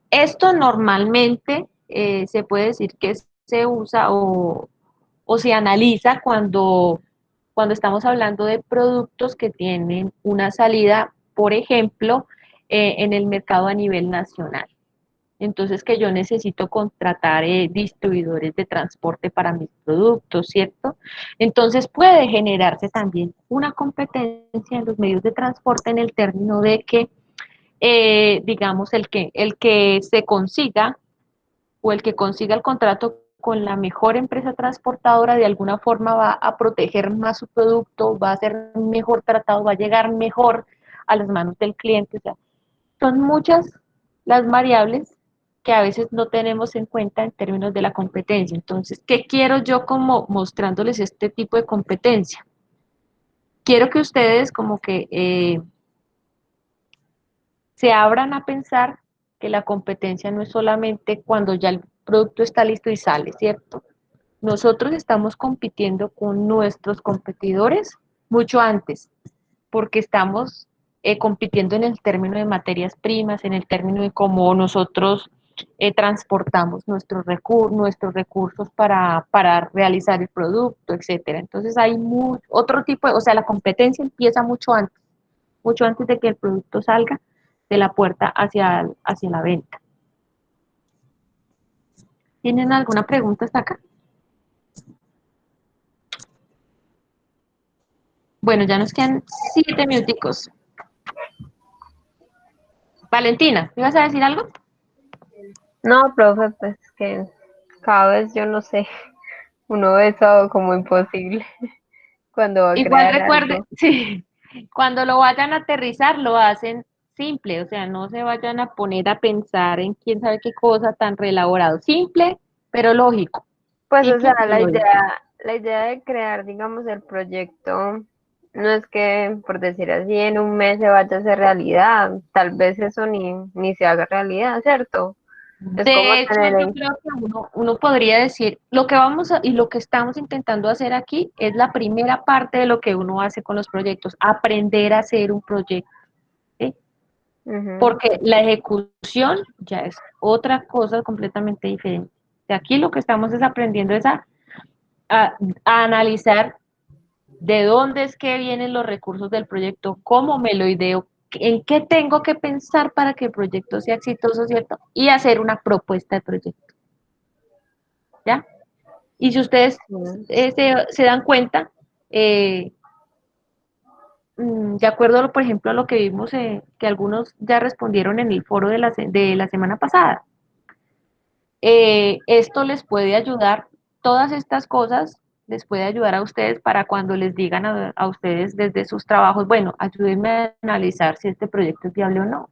Esto normalmente se puede decir que se usa o se analiza cuando estamos hablando de productos que tienen una salida, por ejemplo, en el mercado a nivel nacional. Entonces, que yo necesito contratar distribuidores de transporte para mis productos, ¿cierto? Entonces, puede generarse también una competencia en los medios de transporte en el término de que, digamos, el que se consiga o el que consiga el contrato con la mejor empresa transportadora de alguna forma va a proteger más su producto, va a ser mejor tratado, va a llegar mejor a las manos del cliente. O sea, son muchas las variables que a veces no tenemos en cuenta en términos de la competencia. Entonces, ¿qué quiero yo como mostrándoles este tipo de competencia? Quiero que ustedes como que se abran a pensar que la competencia no es solamente cuando ya el producto está listo y sale, ¿cierto? Nosotros estamos compitiendo con nuestros competidores mucho antes, porque estamos compitiendo en el término de materias primas, en el término de cómo nosotros transportamos nuestros recursos para realizar el producto, etcétera. Entonces hay otro tipo o sea, la competencia empieza mucho antes de que el producto salga de la puerta hacia la venta. ¿Tienen alguna pregunta hasta acá? Bueno, ya nos quedan 7 minuticos. Valentina, ¿me ibas a decir algo? No, profe, pues que cada vez yo no sé, uno ve todo como imposible cuando va a Igual crear recuerden, algo. sí, cuando lo vayan a aterrizar, lo hacen simple, o sea, no se vayan a poner a pensar en quién sabe qué cosa tan reelaborado. Simple, pero lógico. Pues, o sea, Simple, pero lógico. la idea de crear, digamos, el proyecto, no es que, por decir así, en un mes se vaya a hacer realidad, tal vez eso ni se haga realidad, ¿cierto? Es como De hecho, tener yo en... creo que uno podría decir, lo que vamos y lo que estamos intentando hacer aquí es la primera parte de lo que uno hace con los proyectos, aprender a hacer un proyecto, ¿sí? Ujú. Porque la ejecución ya es otra cosa completamente diferente. De aquí lo que estamos es aprendiendo es a, a analizar de dónde es que vienen los recursos del proyecto, cómo me lo ideo, en qué tengo que pensar para que el proyecto sea exitoso, ¿cierto? Y hacer una propuesta de proyecto, ¿ya? Y si ustedes se dan cuenta, eh, de acuerdo, por ejemplo, a lo que vimos, que algunos ya respondieron en el foro de la semana pasada, esto les puede ayudar, todas estas cosas les puede ayudar a ustedes para cuando les digan a ustedes desde sus trabajos, bueno, ayúdenme a analizar si este proyecto es viable o no.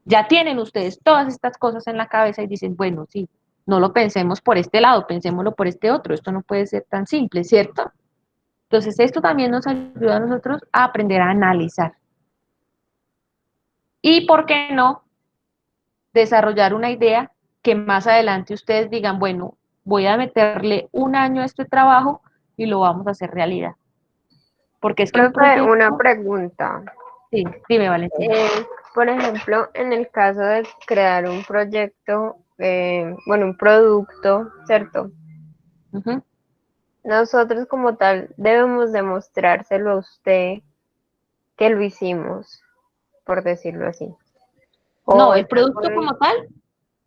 Ya tienen ustedes todas estas cosas en la cabeza y dicen, bueno, sí, no lo pensemos por este lado, pensémoslo por este otro, esto no puede ser tan simple, ¿cierto? Entonces, esto también nos ayuda a nosotros a aprender a analizar. Y, ¿por qué no desarrollar una idea que más adelante ustedes digan, bueno, voy a meterle un año a este trabajo y lo vamos a hacer realidad? Porque es que un Profe, una proyecto, pregunta. sí, dime, Valentina. Por ejemplo, en el caso de crear un proyecto, bueno, un producto, ¿cierto? Ujú. Nosotros como tal debemos demostrárselo a usted que lo hicimos, por decirlo así. No, O el es producto como tal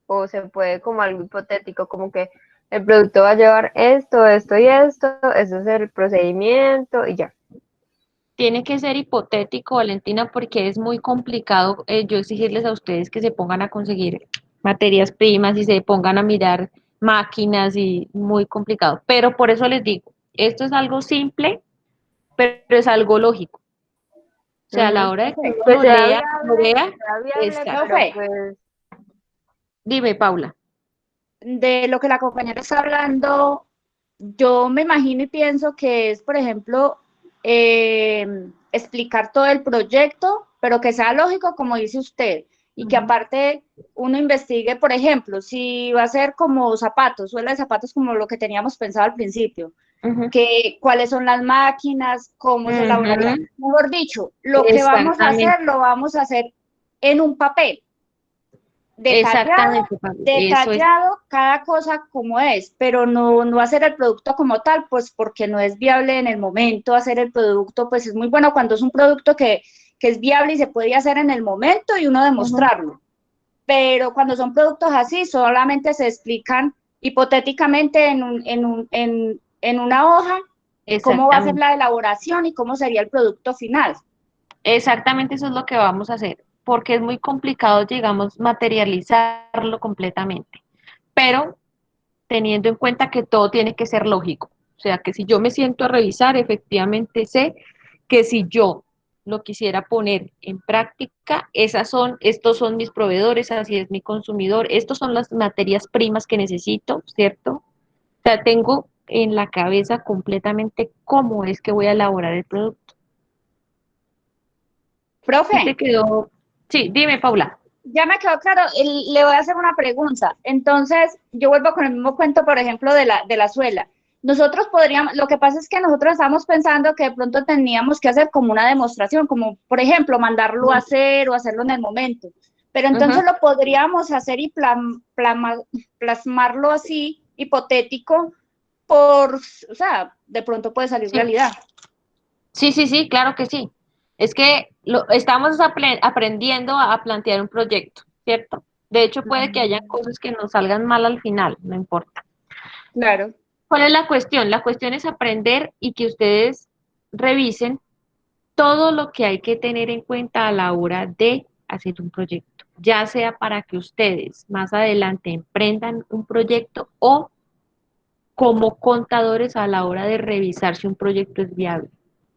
o se puede como algo hipotético, como que el producto va a llevar esto, esto y esto, ese es el procedimiento y ya. tiene que ser hipotético, Valentina, porque es muy complicado yo exigirles a ustedes que se pongan a conseguir materias primas y se pongan a mirar máquinas y muy complicado. Pero por eso les digo, esto es algo simple, pero es algo lógico. O sea, a la Ujú. hora de que uno Que lo vea, sea viable, exacto. pero Profe, pues Dime, Paula. de lo que la compañera está hablando, yo me imagino y pienso que es, por ejemplo, explicar todo el proyecto, pero que sea lógico, como dice usted, y que aparte uno investigue, por ejemplo, si va a ser como zapatos, suela de zapatos como lo que teníamos pensado al principio, Ujú, que cuáles son las máquinas, cómo se elaboraría. ujú, Mejor dicho, lo que vamos a exactamente, hacer, lo vamos a hacer en un papel detallado, exactamente, Paula. Eso es. detallado cada cosa como es, pero no hacer el producto como tal, pues porque no es viable en el momento hacer el producto, pues es muy bueno cuando es un producto que es viable y se puede hacer en el momento y uno Ujú, demostrarlo. Pero cuando son productos así, solamente se explican hipotéticamente en una hoja cómo va a ser exactamente. la elaboración y cómo sería el producto final. Exactamente eso es lo que vamos a hacer, porque es muy complicado, digamos, materializarlo completamente, pero teniendo en cuenta que todo tiene que ser lógico. O sea, que si yo me siento a revisar, efectivamente sé que si yo lo quisiera poner en práctica, estos son mis proveedores, así es mi consumidor, estos son las materias primas que necesito, ¿cierto? O sea, tengo en la cabeza completamente cómo es que voy a elaborar el producto. ¿Sí te Profe, quedó? Sí, dime, Paula. ya me quedó claro, le voy a hacer una pregunta. Entonces, yo vuelvo con el mismo cuento, por ejemplo, de la suela. Nosotros podríamos, lo que pasa es que nosotros estamos pensando que de pronto teníamos que hacer como una demostración, como por ejemplo, mandarlo a hacer o hacerlo en el momento. Pero Ujú. entonces lo podríamos hacer y plasmarlo así, hipotético, o sea, de pronto puede salir Sí, realidad. sí, sí, sí, claro que sí. Es que estamos aprendiendo a plantear un proyecto, ¿cierto? De hecho, puede que haya cosas que nos salgan mal al final, no importa. Claro. ¿Cuál es la cuestión? La cuestión es aprender y que ustedes revisen todo lo que hay que tener en cuenta a la hora de hacer un proyecto, ya sea para que ustedes más adelante emprendan un proyecto o como contadores a la hora de revisar si un proyecto es viable.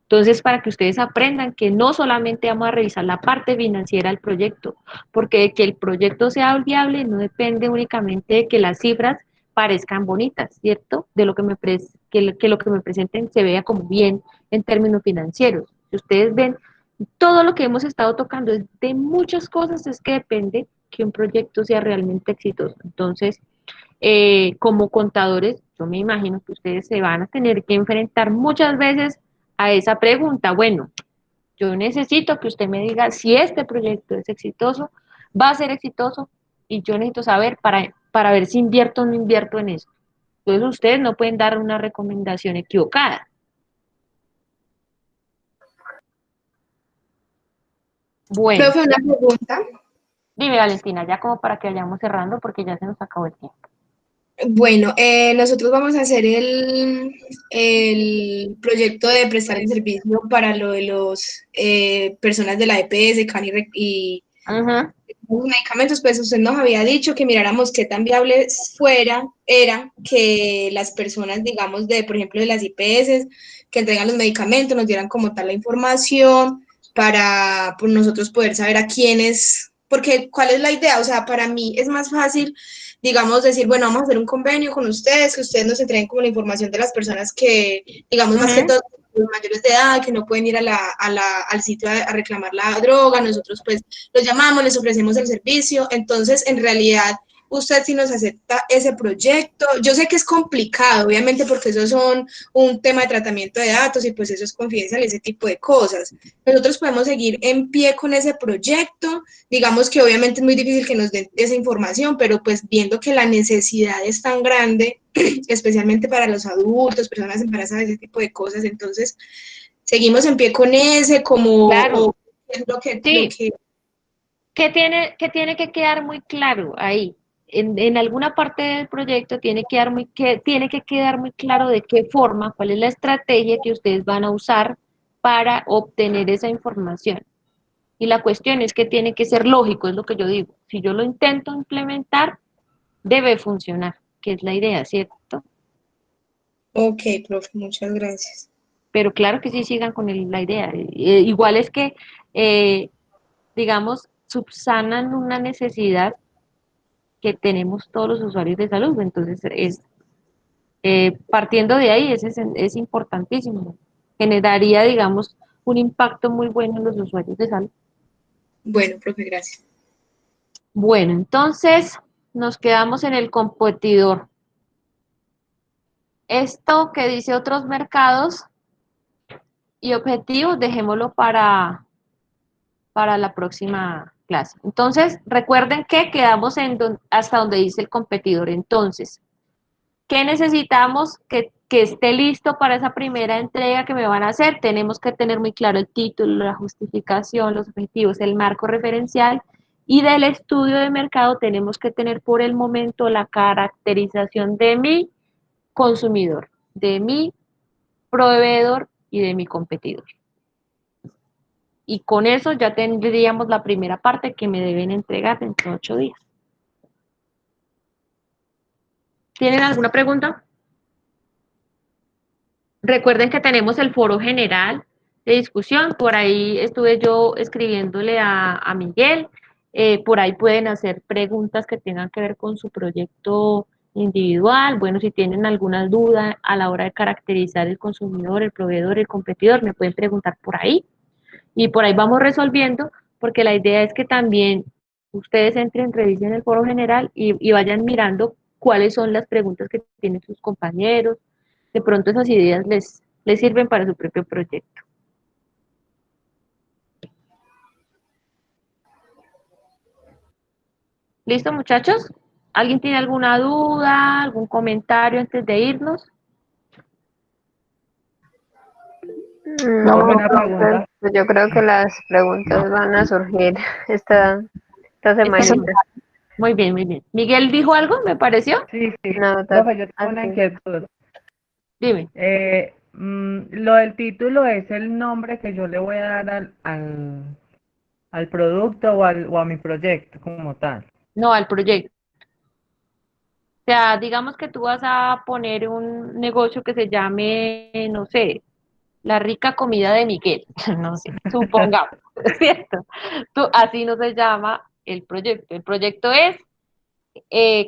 Entonces, para que ustedes aprendan que no solamente vamos a revisar la parte financiera del proyecto, porque de que el proyecto sea viable no depende únicamente de que las cifras parezcan bonitas, ¿cierto? De lo que que lo que me presenten se vea como bien en términos financieros. Si ustedes ven, todo lo que hemos estado tocando es de muchas cosas, es que depende que un proyecto sea realmente exitoso. Entonces, como contadores, yo me imagino que ustedes se van a tener que enfrentar muchas veces a esa pregunta. Bueno, yo necesito que usted me diga si este proyecto es exitoso, va a ser exitoso, y yo necesito saber para ver si invierto o no invierto en eso. Entonces ustedes no pueden dar una recomendación equivocada. Bueno, Profe, una pregunta. dime Valentina, ya como para que vayamos cerrando porque ya se nos acabó el tiempo. Bueno, nosotros vamos a hacer el proyecto de prestar el servicio para lo de los personas de la EPS, CAN y Ajá. los medicamentos, pues usted nos había dicho que miráramos qué tan viable era que las personas, digamos, por ejemplo, de las IPS que entregan los medicamentos, nos dieran como tal la información para pues, nosotros poder saber a quiénes, porque ¿cuál es la idea? O sea, para mí es más fácil, digamos, decir, bueno, vamos a hacer un convenio con ustedes, que ustedes nos entreguen como la información de las personas que, digamos, más que todo, los mayores de edad, que no pueden ir al sitio a reclamar la droga, nosotros pues los llamamos, les ofrecemos el servicio, entonces en realidad usted sí nos acepta ese proyecto. Yo sé que es complicado, obviamente, porque eso son un tema de tratamiento de datos y pues eso es confidencial, ese tipo de cosas. Nosotros podemos seguir en pie con ese proyecto, digamos que obviamente es muy difícil que nos den esa información, pero pues viendo que la necesidad es tan grande, especialmente para los adultos, personas embarazadas, ese tipo de cosas, entonces seguimos en pie con ese, como Claro, es lo que, sí. ¿Qué tiene que quedar muy claro ahí? En alguna parte del proyecto tiene que quedar muy claro de qué forma, cuál es la estrategia que ustedes van a usar para obtener esa información. Y la cuestión es que tiene que ser lógico, es lo que yo digo. Si yo lo intento implementar, debe funcionar, que es la idea, ¿cierto? Ok, profe, muchas gracias. Pero claro que sí sigan con la idea. Igual es que, eh, digamos, subsanan una necesidad que tenemos todos los usuarios de salud. Entonces, partiendo de ahí, es importantísimo. Generaría, digamos, un impacto muy bueno en los usuarios de salud. Bueno, profe, gracias. Bueno, entonces nos quedamos en el competidor. Esto que dice otros mercados y objetivos, dejémoslo para la próxima clase. Entonces, recuerden que quedamos hasta donde dice el competidor. Entonces, ¿qué necesitamos que esté listo para esa primera entrega que me van a hacer? Tenemos que tener muy claro el título, la justificación, los objetivos, el marco referencial y del estudio de mercado tenemos que tener por el momento la caracterización de mi consumidor, de mi proveedor y de mi competidor. Y con eso ya tendríamos la primera parte que me deben entregar dentro de 8 días. ¿Tienen alguna pregunta? Recuerden que tenemos el foro general de discusión, por ahí estuve yo escribiéndole a Miguel, por ahí pueden hacer preguntas que tengan que ver con su proyecto individual, bueno, si tienen alguna duda a la hora de caracterizar el consumidor, el proveedor, el competidor, me pueden preguntar por ahí y por ahí vamos resolviendo, porque la idea es que también ustedes entren, revisen el foro general y vayan mirando cuáles son las preguntas que tienen sus compañeros, de pronto esas ideas les sirven para su propio proyecto. ¿Listo, muchachos? ¿Alguien tiene alguna duda, algún comentario antes de irnos? Profe, No, una pregunta. pues yo creo que las preguntas van a surgir esta Esta semanita. semana. Muy bien, muy bien. ¿Miguel dijo algo, me pareció? Sí, sí. No, Profe, yo tengo una así. inquietud. Dime. Lo del título es el nombre que yo le voy a dar al producto o a mi proyecto como tal. No, al proyecto. O sea, digamos que tú vas a poner un negocio que se llame, no sé, la rica comida de Miguel, no sé, supongamos, ¿cierto? Así no se llama el proyecto. El proyecto es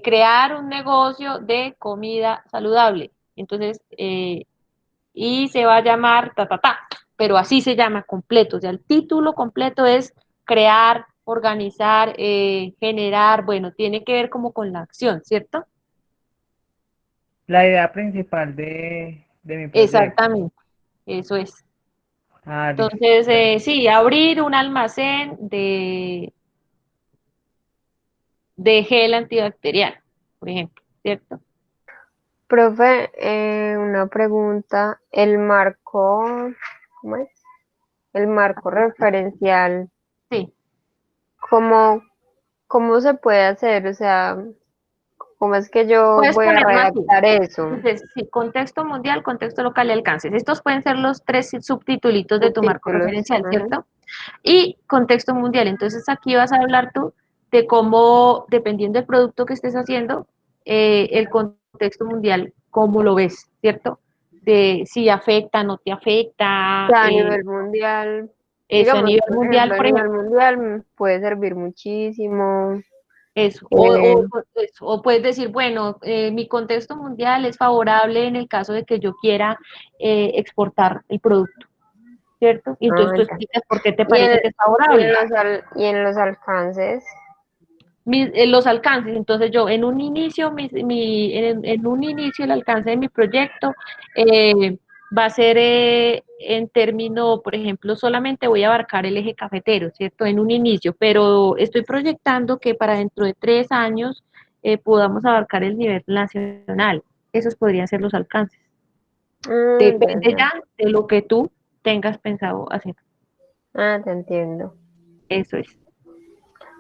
crear un negocio de comida saludable. Entonces, y se va a llamar pero así se llama completo. O sea, el título completo es crear, organizar, generar, bueno, tiene que ver como con la acción, ¿cierto? La idea principal de mi proyecto. Exactamente, eso es. Ah, listo. Entonces, sí, abrir un almacén de gel antibacterial, por ejemplo, ¿cierto? Profe, una pregunta. ¿Cómo es? El marco referencial Sí. ¿Cómo se puede hacer? O sea, ¿cómo es que yo Puedes voy a ponerlo así. redactar eso? Entonces, sí, contexto mundial, contexto local y alcances. Estos pueden ser los 3 subtitulitos de tu marco Subtítulos. referencial, Ujú. ¿cierto? Y contexto mundial. Entonces, aquí vas a hablar tú de cómo, dependiendo del producto que estés haciendo, el contexto mundial, cómo lo ves, ¿cierto? De si afecta, no te O afecta, sea, a nivel mundial, eso a digamos, nivel por mundial, ejemplo, a por nivel ejemplo. mundial puede servir muchísimo. Eso, eh, o puedes decir, bueno, mi contexto mundial es favorable en el caso de que yo quiera exportar el producto, ¿cierto? Y entonces tú ya. explicas por qué te Y parece que es favorable. y en los alcances. Los alcances, entonces yo en un inicio, en un inicio el alcance de mi proyecto eh, va a ser en término, por ejemplo, solamente voy a abarcar el eje cafetero, ¿cierto? En un inicio, pero estoy proyectando que para dentro de 3 años podamos abarcar el nivel nacional. Esos podrían ser los alcances. Ya, Depende ya. ya de lo que tú tengas pensado hacer. Te entiendo. Eso es.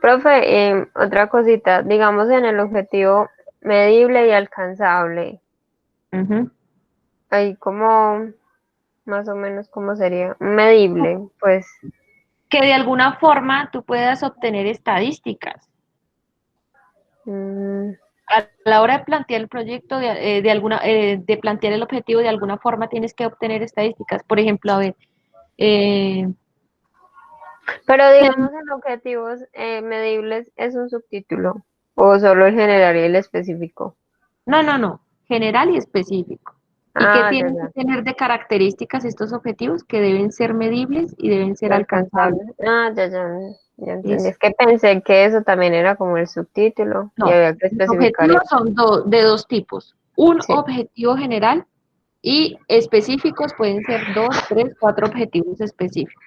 Profe, otra cosita, digamos en el objetivo medible y alcanzable, Ujú. ahí como, más o menos, ¿cómo sería? Medible, pues. Que de alguna forma tú puedas obtener estadísticas. mm, A la hora de plantear el proyecto, de plantear el objetivo, de alguna forma tienes que obtener estadísticas. Por ejemplo, a ver, eh, Pero digamos en objetivos medibles, ¿es un subtítulo? ¿O solo el general y el específico? no, general y específico. ¿Y qué Ya, tienen que ya. tener de características estos objetivos? Que deben ser medibles y deben ser Alcanzable. alcanzables. Ya, ya. Ya entendí. Eso. Es que pensé que eso también era como el subtítulo y No, había que los especificar objetivos eso. son de dos tipos. Un Sí. objetivo general y específicos pueden ser 2, 3, 4 objetivos específicos.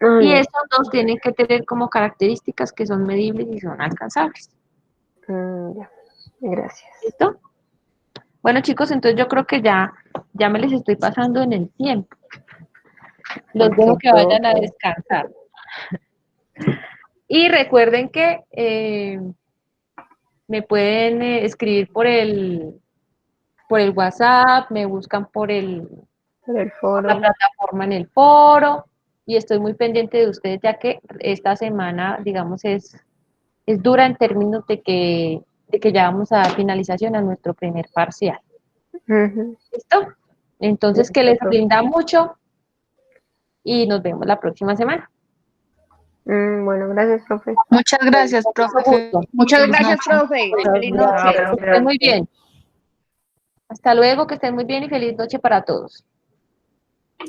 Y Listo. estos dos tienen que tener como características que son medibles y son alcanzables. Ya. Gracias. ¿Listo? Bueno, chicos, entonces yo creo que ya me les estoy pasando en el tiempo. Los dejo Ok, que vayan a profe. descansar. Y recuerden que me pueden escribir por el WhatsApp, me buscan Por el por la foro. plataforma en el foro. Y estoy muy pendiente de ustedes, ya que esta semana, digamos, es dura en términos de que ya vamos a dar finalización a nuestro primer parcial. Ujú. ¿Listo? Entonces, que Listo, les profe. rinda mucho y nos vemos la próxima semana. Bueno, gracias, profe. Muchas gracias, Con mucho profe. gusto. Muchas Feliz gracias, noche. profe. Bueno, Feliz Chao, noche. que estén muy gracias. bien. Hasta luego, que estén muy bien y feliz noche para todos.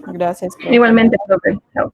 Gracias, profe. Igualmente, profe. Chao.